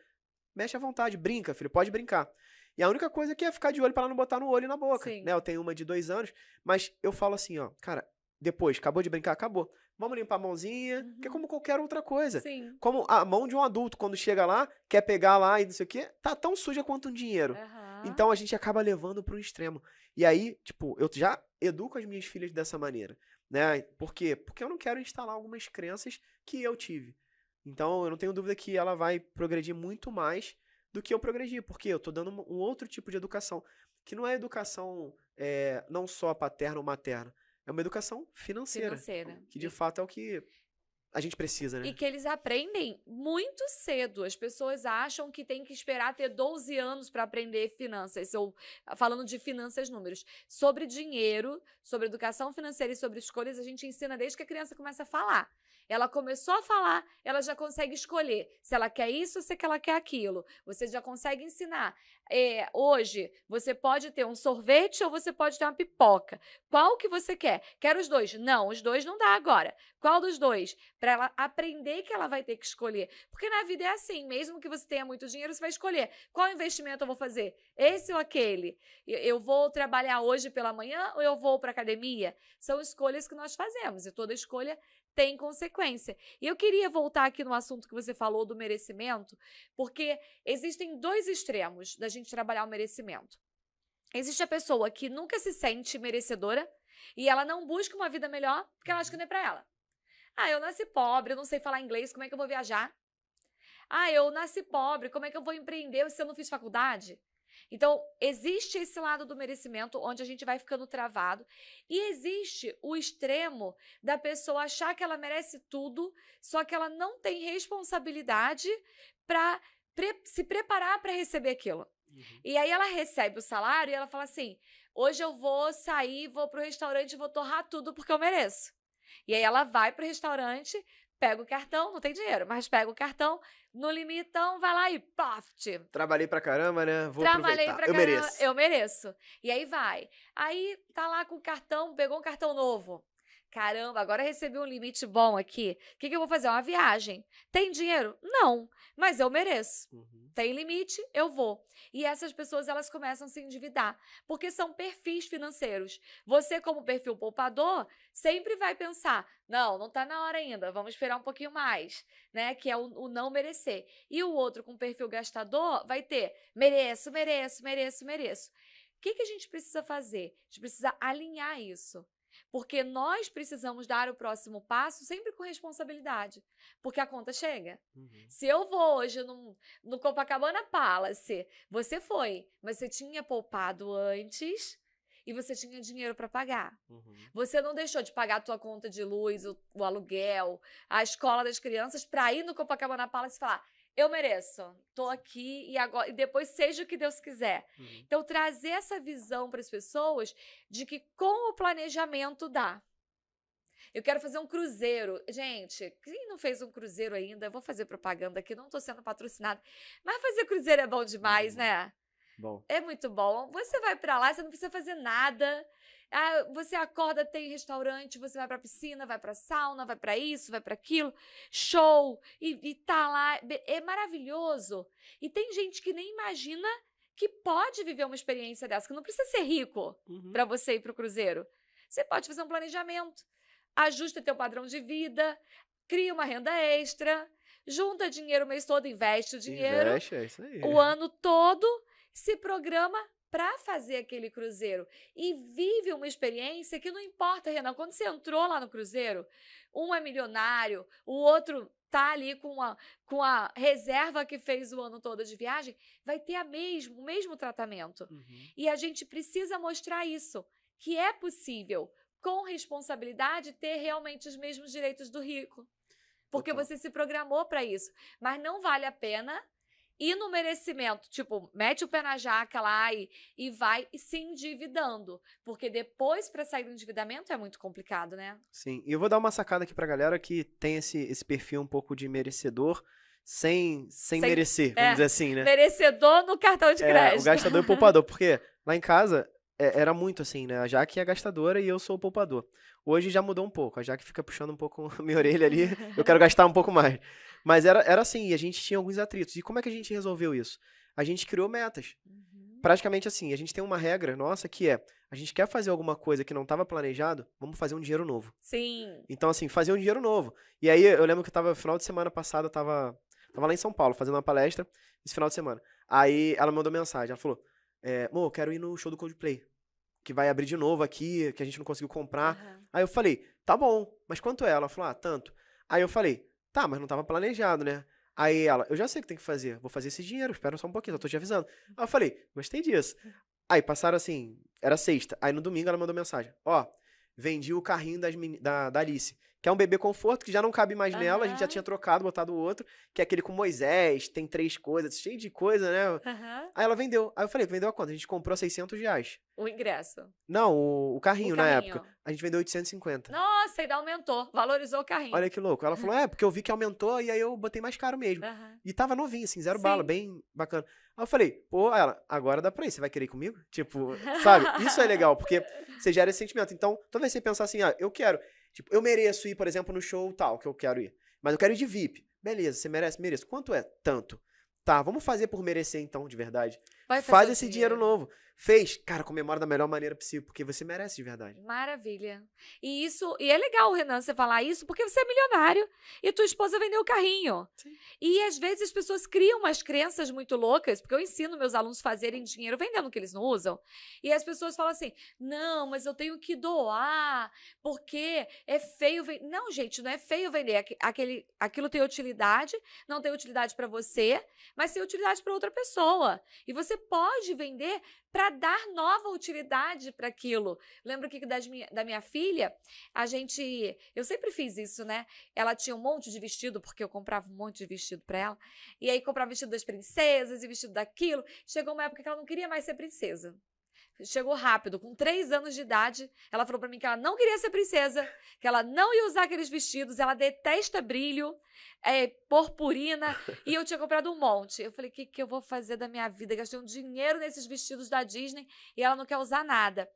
mexe à vontade, brinca, filho, pode brincar. E a única coisa que é ficar de olho pra ela não botar no olho e na boca, né? Sim. Eu tenho uma de 2 anos, mas eu falo assim, ó, cara, depois, acabou de brincar, acabou. Vamos limpar a mãozinha, que é Uhum. como qualquer outra coisa. Sim. Como a mão de um adulto, quando chega lá, quer pegar lá e não sei o quê, tá tão suja quanto um dinheiro. Aham. Então a gente acaba levando pro extremo. E aí, tipo, eu já educo as minhas filhas dessa maneira, né? Por quê? Porque eu não quero instalar algumas crenças que eu tive. Então eu não tenho dúvida que ela vai progredir muito mais do que eu progredi, porque eu tô dando um outro tipo de educação, que não é educação não só paterna ou materna, é uma educação financeira, Financeira. que de fato é o que a gente precisa, E né? que eles aprendem muito cedo. As pessoas acham que tem que esperar ter 12 anos para aprender finanças, ou falando de finanças, números. Sobre dinheiro, sobre educação financeira e sobre escolhas, a gente ensina desde que a criança começa a falar. Ela começou a falar, ela já consegue escolher se ela quer isso ou se ela quer aquilo. Você já consegue ensinar. Hoje, você pode ter um sorvete ou você pode ter uma pipoca. Qual que você quer? Quero os dois. Não, os dois não dá agora. Qual dos dois? Para ela aprender que ela vai ter que escolher. Porque na vida é assim, mesmo que você tenha muito dinheiro, você vai escolher qual investimento eu vou fazer, esse ou aquele. Eu vou trabalhar hoje pela manhã ou eu vou para academia? São escolhas que nós fazemos e toda escolha tem consequência. E eu queria voltar aqui no assunto que você falou do merecimento, porque existem dois extremos da gente trabalhar o merecimento. Existe a pessoa que nunca se sente merecedora e ela não busca uma vida melhor porque ela acha que não é para ela. Eu nasci pobre, eu não sei falar inglês, como é que eu vou viajar? Eu nasci pobre, como é que eu vou empreender se eu não fiz faculdade? Então, existe esse lado do merecimento, onde a gente vai ficando travado, e existe o extremo da pessoa achar que ela merece tudo, só que ela não tem responsabilidade para se preparar para receber aquilo. Uhum. E aí ela recebe o salário e ela fala assim: hoje eu vou sair, vou pro restaurante, vou torrar tudo porque eu mereço. E aí ela vai pro restaurante, pega o cartão, não tem dinheiro, mas pega o cartão, no limitão, vai lá e paft. Trabalhei pra caramba, né? Vou Trabalhei aproveitar. pra Eu caramba, mereço. eu mereço. E aí vai. Aí tá lá com o cartão, pegou um cartão novo. Caramba, agora eu recebi um limite bom aqui. O que eu vou fazer? Uma viagem. Tem dinheiro? Não, mas eu mereço. Tem limite, eu vou. E essas pessoas, elas começam a se endividar, porque são perfis financeiros. Você, como perfil poupador, sempre vai pensar, não tá na hora ainda, vamos esperar um pouquinho mais, né? Que é o não merecer. E o outro, com perfil gastador, vai ter mereço. O que a gente precisa fazer? A gente precisa alinhar isso. Porque nós precisamos dar o próximo passo sempre com responsabilidade. Porque a conta chega. Se eu vou hoje no Copacabana Palace, você foi, mas você tinha poupado antes e você tinha dinheiro para pagar. Você não deixou de pagar a tua conta de luz, o aluguel, a escola das crianças para ir no Copacabana Palace e falar, eu mereço, tô aqui e agora e depois seja o que Deus quiser. Então, trazer essa visão para as pessoas de que com o planejamento dá. Eu quero fazer um cruzeiro. Gente, quem não fez um cruzeiro ainda, eu vou fazer propaganda aqui, não tô sendo patrocinada, mas fazer cruzeiro é bom demais, né? Bom. É muito bom. Você vai para lá, você não precisa fazer nada. Ah, você acorda, tem restaurante, você vai pra piscina, vai pra sauna, vai pra isso, vai pra aquilo, show, e tá lá, é maravilhoso. E tem gente que nem imagina que pode viver uma experiência dessa, que não precisa ser rico pra você ir pro cruzeiro. Você pode fazer um planejamento, ajusta teu padrão de vida, cria uma renda extra, junta dinheiro o mês todo, investe o dinheiro, Investe, é isso aí. o ano todo, se programa para fazer aquele cruzeiro e vive uma experiência que não importa, Renan, quando você entrou lá no cruzeiro, um é milionário, o outro tá ali com a reserva que fez o ano todo de viagem, vai ter o mesmo tratamento. E a gente precisa mostrar isso, que é possível, com responsabilidade, ter realmente os mesmos direitos do rico. Porque você se programou para isso. Mas não vale a pena ir no merecimento, tipo, mete o pé na jaca lá e vai se endividando. Porque depois, para sair do endividamento, é muito complicado, né? Sim, e eu vou dar uma sacada aqui pra galera que tem esse perfil um pouco de merecedor, sem merecer, vamos dizer assim, né? Merecedor no cartão de crédito. O gastador e o poupador, porque lá em casa era muito assim, né? A Jaque é a gastadora e eu sou o poupador. Hoje já mudou um pouco, a Jaque fica puxando um pouco a minha orelha ali, eu quero gastar um pouco mais. Mas era assim, e a gente tinha alguns atritos. E como é que a gente resolveu isso? A gente criou metas. Praticamente assim, a gente tem uma regra nossa que é, a gente quer fazer alguma coisa que não estava planejado, vamos fazer um dinheiro novo. Sim. Então assim, fazer um dinheiro novo. E aí eu lembro que eu tava, final de semana passado, eu tava lá em São Paulo, fazendo uma palestra, esse final de semana. Aí ela me mandou mensagem, ela falou, eu quero ir no show do Coldplay, que vai abrir de novo aqui, que a gente não conseguiu comprar. Aí eu falei, tá bom, mas quanto é? Ela falou, tanto. Aí eu falei, tá, mas não tava planejado, né? Aí ela, eu já sei o que tem que fazer, vou fazer esse dinheiro, espera só um pouquinho, só tô te avisando. Aí eu falei, gostei disso. Aí passaram assim, era sexta, aí no domingo ela mandou mensagem, vendi o carrinho da Alice, que é um bebê conforto que já não cabe mais nela, a gente já tinha trocado, botado o outro, que é aquele com Moisés, tem 3 coisas, cheio de coisa, né? Aí ela vendeu, aí eu falei, vendeu a quanto? A gente comprou R$600. O ingresso. Não, o carrinho na época. A gente vendeu 850. Nossa, ainda aumentou. Valorizou o carrinho. Olha que louco. Ela falou, porque eu vi que aumentou e aí eu botei mais caro mesmo. E tava novinho, assim, 0 bala, bem bacana. Aí eu falei, pô, ela, agora dá pra ir, você vai querer ir comigo? Tipo, sabe? Isso é legal, porque você gera esse sentimento. Então, toda vez que você pensar assim, eu quero, tipo, eu mereço ir, por exemplo, no show tal, que eu quero ir. Mas eu quero ir de VIP. Beleza, você merece? Mereço. Quanto é? Tanto. Tá, vamos fazer por merecer então, de verdade. Faz esse dinheiro novo. Fez, cara, comemora da melhor maneira possível, porque você merece de verdade. Maravilha. E é legal, Renan, você falar isso, porque você é milionário e tua esposa vendeu o carrinho. Sim. E às vezes as pessoas criam umas crenças muito loucas, porque eu ensino meus alunos a fazerem dinheiro vendendo o que eles não usam. E as pessoas falam assim, não, mas eu tenho que doar, porque é feio vender. Não, gente, não é feio vender. Aquilo tem utilidade, não tem utilidade para você, mas tem utilidade para outra pessoa. E você pode vender para dar nova utilidade para aquilo. Lembro que da minha filha, eu sempre fiz isso, né? Ela tinha um monte de vestido, porque eu comprava um monte de vestido para ela, e aí comprava vestido das princesas e vestido daquilo. Chegou uma época que ela não queria mais ser princesa. Chegou rápido, com 3 anos de idade, ela falou pra mim que ela não queria ser princesa, que ela não ia usar aqueles vestidos, ela detesta brilho, purpurina, e eu tinha comprado um monte. Eu falei, o que eu vou fazer da minha vida? Gastei um dinheiro nesses vestidos da Disney e ela não quer usar nada.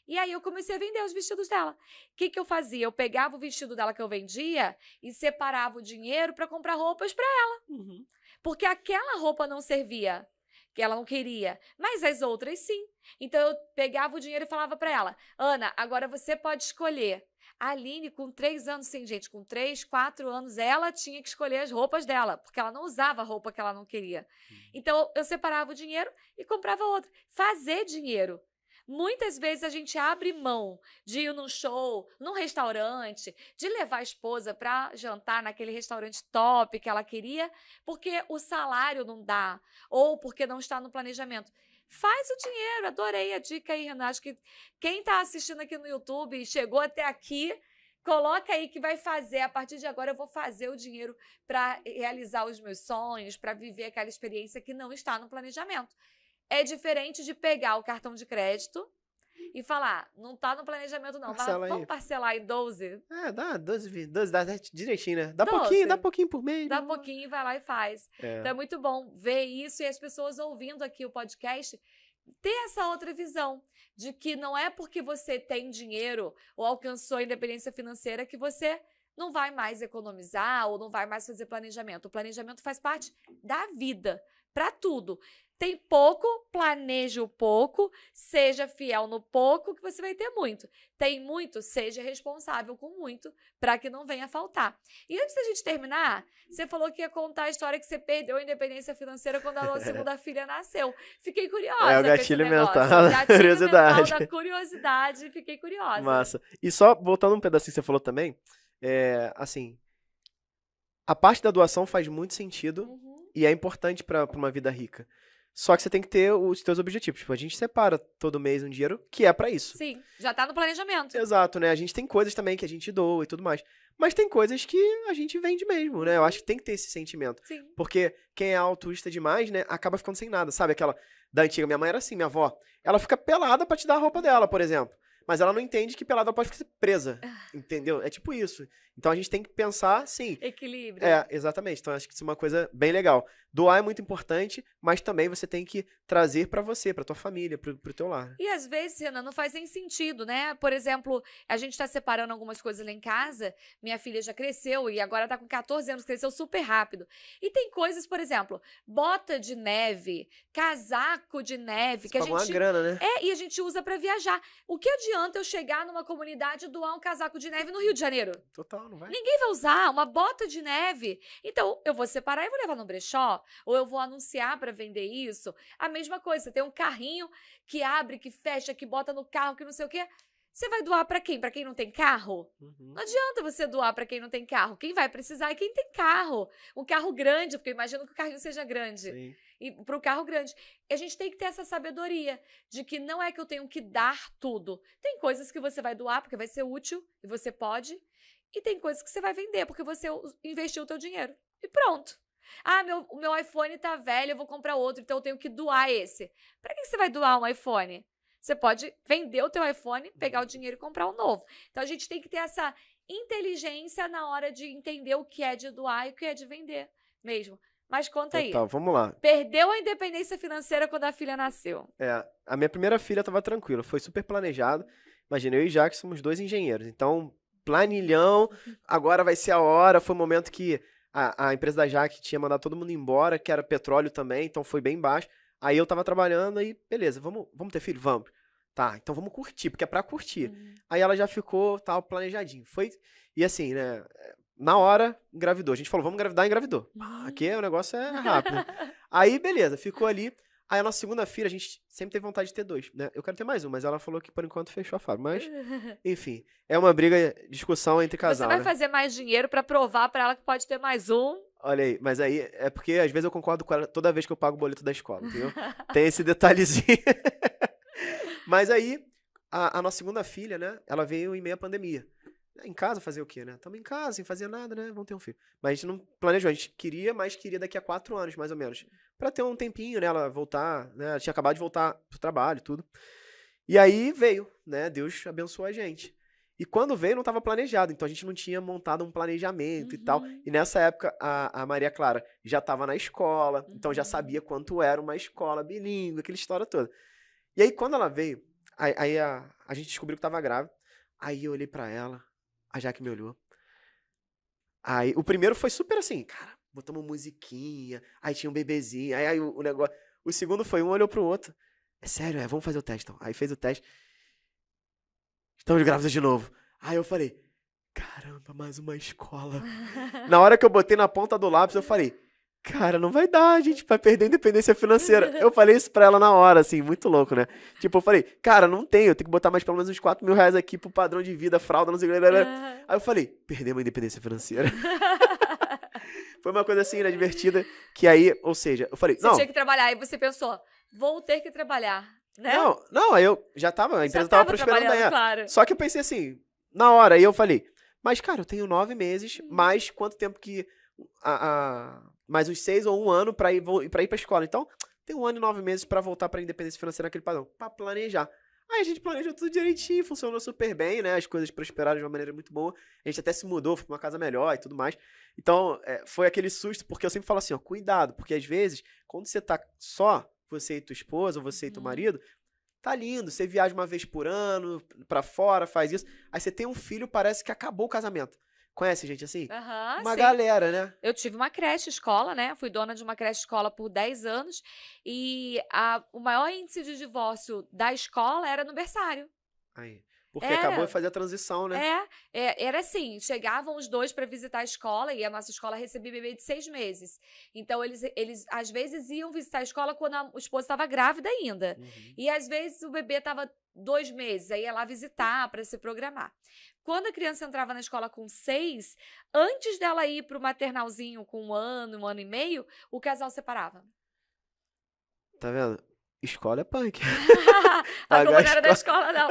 E aí eu comecei a vender os vestidos dela. O que eu fazia? Eu pegava o vestido dela que eu vendia e separava o dinheiro para comprar roupas para ela. Uhum. Porque aquela roupa não servia, que ela não queria, mas as outras sim. Então eu pegava o dinheiro e falava para ela, Ana, agora você pode escolher. A Aline, com 3 anos, sim, gente, com 3, 4 anos, ela tinha que escolher as roupas dela, porque ela não usava a roupa que ela não queria. Então eu separava o dinheiro e comprava outra. Fazer dinheiro. Muitas vezes a gente abre mão de ir num show, num restaurante, de levar a esposa para jantar naquele restaurante top que ela queria, porque o salário não dá, ou porque não está no planejamento. Faz o dinheiro, adorei a dica aí, Renato. Acho que quem está assistindo aqui no YouTube e chegou até aqui, coloca aí que vai fazer. A partir de agora eu vou fazer o dinheiro para realizar os meus sonhos, para viver aquela experiência que não está no planejamento. É diferente de pegar o cartão de crédito e falar, não tá no planejamento não, mas vamos parcelar em 12? Dá 12, dá direitinho, né? Dá 12. pouquinho por mês. Dá pouquinho e vai lá e faz. Então é muito bom ver isso e as pessoas ouvindo aqui o podcast ter essa outra visão de que não é porque você tem dinheiro ou alcançou a independência financeira que você não vai mais economizar ou não vai mais fazer planejamento. O planejamento faz parte da vida, para tudo. Tem pouco, planeje o pouco, seja fiel no pouco que você vai ter muito. Tem muito, seja responsável com muito, para que não venha faltar. E antes da gente terminar, você falou que ia contar a história que você perdeu a independência financeira quando a segunda filha nasceu. Fiquei curiosa. É o gatilho mental, curiosidade. Mental da curiosidade, fiquei curiosa. Massa. E só voltando um pedacinho que você falou também, assim, a parte da doação faz muito sentido e é importante para uma vida rica. Só que você tem que ter os seus objetivos. Tipo, a gente separa todo mês um dinheiro que é pra isso. Sim, já tá no planejamento. Exato, né? A gente tem coisas também que a gente doa e tudo mais. Mas tem coisas que a gente vende mesmo, né? Eu acho que tem que ter esse sentimento. Sim. Porque quem é altruísta demais, né, acaba ficando sem nada. Sabe aquela da antiga? Minha mãe era assim, minha avó. Ela fica pelada pra te dar a roupa dela, por exemplo. Mas ela não entende que pelada ela pode ficar presa. Entendeu? É tipo isso. Então a gente tem que pensar, sim. Equilíbrio. Exatamente. Então acho que isso é uma coisa bem legal. Doar é muito importante, mas também você tem que trazer pra você, pra tua família, pro teu lar. E às vezes, Renan, não faz nem sentido, né? Por exemplo, a gente tá separando algumas coisas lá em casa, minha filha já cresceu e agora tá com 14 anos, cresceu super rápido. E tem coisas, por exemplo, bota de neve, casaco de neve, que a gente... uma grana, né? E a gente usa pra viajar. O que adianta eu chegar numa comunidade e doar um casaco de neve no Rio de Janeiro? Total, não vai. Ninguém vai usar uma bota de neve. Então, eu vou separar e vou levar no brechó, ou eu vou anunciar para vender isso. A mesma coisa, você tem um carrinho que abre, que fecha, que bota no carro, que não sei o quê. Você vai doar para quem? Para quem não tem carro? Não adianta você doar para quem não tem carro. Quem vai precisar é quem tem carro. Um carro grande, porque eu imagino que o carrinho seja grande. Sim. E para o carro grande. E a gente tem que ter essa sabedoria de que não é que eu tenho que dar tudo. Tem coisas que você vai doar porque vai ser útil e você pode. E tem coisas que você vai vender porque você investiu o teu dinheiro. E pronto. O meu iPhone tá velho, eu vou comprar outro, então eu tenho que doar esse. Para que você vai doar um iPhone? Você pode vender o teu iPhone, pegar o dinheiro e comprar um novo. Então a gente tem que ter essa inteligência na hora de entender o que é de doar e o que é de vender mesmo. Mas conta aí. Total, vamos lá. Perdeu a independência financeira quando a filha nasceu. A minha primeira filha tava tranquila, foi super planejado. Imagina, eu e Jaque somos 2 engenheiros, então planilhão, agora vai ser a hora. Foi o momento que a empresa da Jaque tinha mandado todo mundo embora, que era petróleo também, então foi bem baixo. Aí eu tava trabalhando, aí beleza, vamos ter filho? Vamos. Tá, então vamos curtir, porque é pra curtir. Aí ela já ficou, tal, planejadinho. E assim, né, na hora, engravidou. A gente falou, vamos engravidar, engravidou. Aqui o negócio é rápido. Aí, beleza, ficou ali. Aí a nossa segunda filha, a gente sempre teve vontade de ter 2, né? Eu quero ter mais um, mas ela falou que por enquanto fechou a fábrica. Mas, enfim, é uma briga, discussão entre casal, Você vai fazer mais dinheiro pra provar pra ela que pode ter mais um. Olha aí, mas aí é porque às vezes eu concordo com ela toda vez que eu pago o boleto da escola, entendeu? Tem esse detalhezinho. Mas aí, a nossa segunda filha, né? Ela veio em meio à pandemia. Em casa fazer o quê, né? Tamo em casa, sem fazer nada, né? Vamos ter um filho. Mas a gente não planejou, a gente queria, mas queria daqui a 4 anos, mais ou menos. Pra ter um tempinho, né? Ela voltar, né? Ela tinha acabado de voltar pro trabalho e tudo. E aí veio, né? Deus abençoou a gente. E quando veio, não estava planejado. Então a gente não tinha montado um planejamento e tal. Uhum. E nessa época, a Maria Clara já estava na escola. Então já sabia quanto era uma escola bilíngue, aquela história toda. E aí, quando ela veio, aí a gente descobriu que estava grávida. Aí eu olhei pra ela, a Jaque me olhou. Aí o primeiro foi super assim, cara, botamos musiquinha, aí tinha um bebezinho, aí o negócio. O segundo foi um olhou pro outro. É sério, vamos fazer o teste então. Aí fez o teste. Estamos grávidas de novo. Aí eu falei, caramba, mais uma escola. Na hora que eu botei na ponta do lápis, eu falei, cara, não vai dar, a gente vai perder a independência financeira. Eu falei isso pra ela na hora, assim, muito louco, né? Tipo, eu falei, cara, não tenho, eu tenho que botar mais pelo menos uns 4 mil reais aqui pro padrão de vida, fralda, não sei o que. Aí eu falei, perdemos a independência financeira. Foi uma coisa assim, né, divertida, que aí, ou seja, eu falei, Você não. tinha que trabalhar, e você pensou, vou ter que trabalhar, né? Não, aí eu já tava, a empresa Já tava tava prosperando bem. trabalhando, claro. Só que eu pensei assim, na hora, aí eu falei, mas cara, eu tenho 9 meses, mais quanto tempo que, mais uns 6 ou 1 ano pra ir pra escola. Então, tem 1 ano e 9 meses pra voltar pra independência financeira naquele padrão, pra planejar. Aí a gente planejou tudo direitinho, funcionou super bem, né? As coisas prosperaram de uma maneira muito boa. A gente até se mudou, foi pra uma casa melhor e tudo mais. Então, foi aquele susto, porque eu sempre falo assim, ó, cuidado, porque às vezes, quando você tá só, você e tua esposa, ou você e teu marido, tá lindo, você viaja uma vez por ano, pra fora, faz isso. Aí você tem um filho, parece que acabou o casamento. Conhece gente assim? Uma Sim. galera, né? Eu tive uma creche escola, né? Fui dona de uma creche escola por 10 anos. E o maior índice de divórcio da escola era no berçário. Aí. Porque acabou de Era. fazer a transição, né? Era assim, chegavam os dois para visitar a escola e a nossa escola recebia bebê de 6 meses. Então, eles às vezes iam visitar a escola quando a esposa estava grávida ainda. Uhum. E às vezes o bebê estava 2 meses, aí ia lá visitar para se programar. Quando a criança entrava na escola com 6, antes dela ir para o maternalzinho com 1 ano e meio, o casal separava. Tá vendo? Escola é punk. A Pagar culpa não era da escola, não.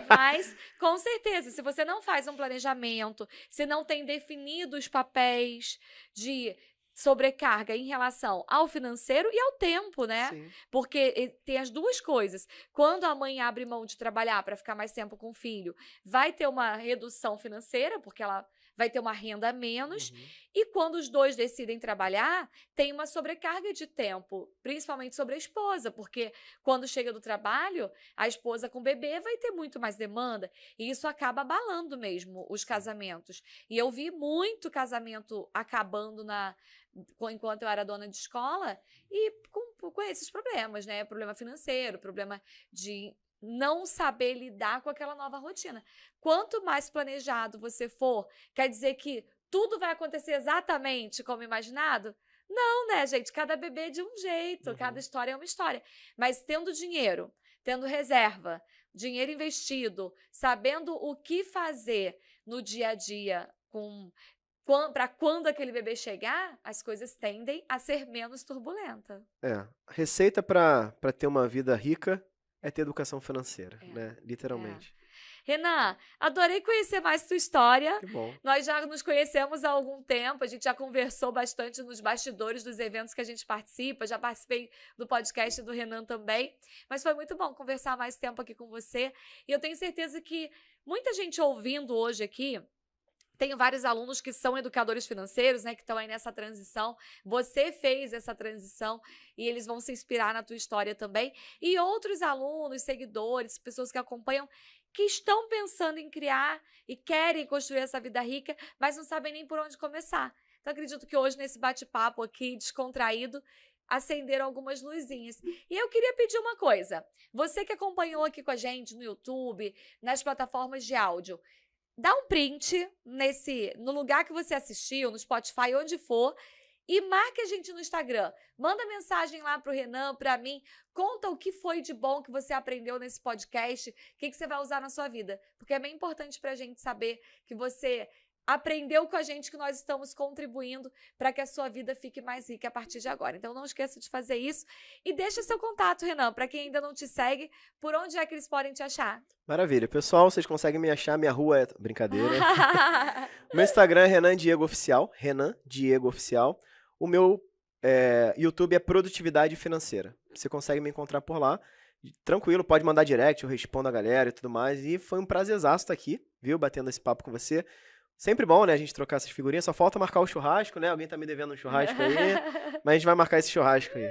Mas, com certeza, se você não faz um planejamento, se não tem definido os papéis de sobrecarga em relação ao financeiro e ao tempo, né? Sim. Porque tem as duas coisas. Quando a mãe abre mão de trabalhar para ficar mais tempo com o filho, vai ter uma redução financeira, porque ela vai ter uma renda a menos. Uhum. E quando os dois decidem trabalhar, tem uma sobrecarga de tempo, principalmente sobre a esposa, porque quando chega do trabalho, a esposa com bebê vai ter muito mais demanda, e isso acaba abalando mesmo os casamentos. E eu vi muito casamento acabando enquanto eu era dona de escola, e com esses problemas, né? Problema financeiro, problema de não saber lidar com aquela nova rotina. Quanto mais planejado você for, quer dizer que tudo vai acontecer exatamente como imaginado? Não, né, gente? Cada bebê é de um jeito, cada história é uma história. Mas tendo dinheiro, tendo reserva, dinheiro investido, sabendo o que fazer no dia a dia para quando aquele bebê chegar, as coisas tendem a ser menos turbulentas. Receita pra ter uma vida rica é ter educação financeira, né? Literalmente. Renan, adorei conhecer mais tua história. Que bom. Nós já nos conhecemos há algum tempo, a gente já conversou bastante nos bastidores dos eventos que a gente participa, já participei do podcast do Renan também, mas foi muito bom conversar mais tempo aqui com você, e eu tenho certeza que muita gente ouvindo hoje aqui, tenho vários alunos que são educadores financeiros, né, que estão aí nessa transição. Você fez essa transição e eles vão se inspirar na tua história também. E outros alunos, seguidores, pessoas que acompanham, que estão pensando em criar e querem construir essa vida rica, mas não sabem nem por onde começar. Então, acredito que hoje, nesse bate-papo aqui, descontraído, acenderam algumas luzinhas. E eu queria pedir uma coisa. Você que acompanhou aqui com a gente no YouTube, nas plataformas de áudio, dá um print no lugar que você assistiu, no Spotify, onde for, e marque a gente no Instagram. Manda mensagem lá pro Renan, pra mim. Conta o que foi de bom que você aprendeu nesse podcast, o que você vai usar na sua vida. Porque é bem importante pra gente saber que você aprendeu com a gente, que nós estamos contribuindo para que a sua vida fique mais rica a partir de agora. Então, não esqueça de fazer isso. E deixa seu contato, Renan, para quem ainda não te segue, por onde é que eles podem te achar? Maravilha. Pessoal, vocês conseguem me achar, minha rua é... Brincadeira. Meu Instagram é Renan Diego Oficial. Renan Diego Oficial. O meu YouTube é Produtividade Financeira. Você consegue me encontrar por lá. tranquilo, pode mandar direct, eu respondo a galera e tudo mais. E foi um prazerzaço estar aqui, viu? Batendo esse papo com você. Sempre bom, né, a gente trocar essas figurinhas. Só falta marcar o churrasco, né? Alguém tá me devendo um churrasco aí. Mas a gente vai marcar esse churrasco aí.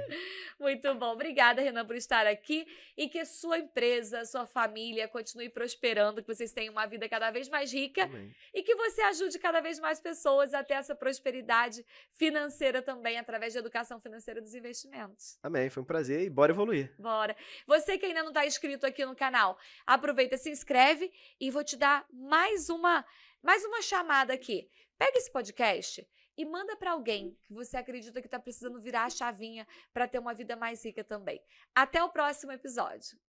Muito bom. Obrigada, Renan, por estar aqui e que sua empresa, sua família continue prosperando, que vocês tenham uma vida cada vez mais rica Amém. e que você ajude cada vez mais pessoas a ter essa prosperidade financeira também através da educação financeira dos investimentos. Amém, foi um prazer e bora evoluir. Bora. Você que ainda não está inscrito aqui no canal, aproveita, se inscreve e vou te dar mais uma chamada aqui. Pega esse podcast e manda para alguém que você acredita que está precisando virar a chavinha para ter uma vida mais rica também. Até o próximo episódio.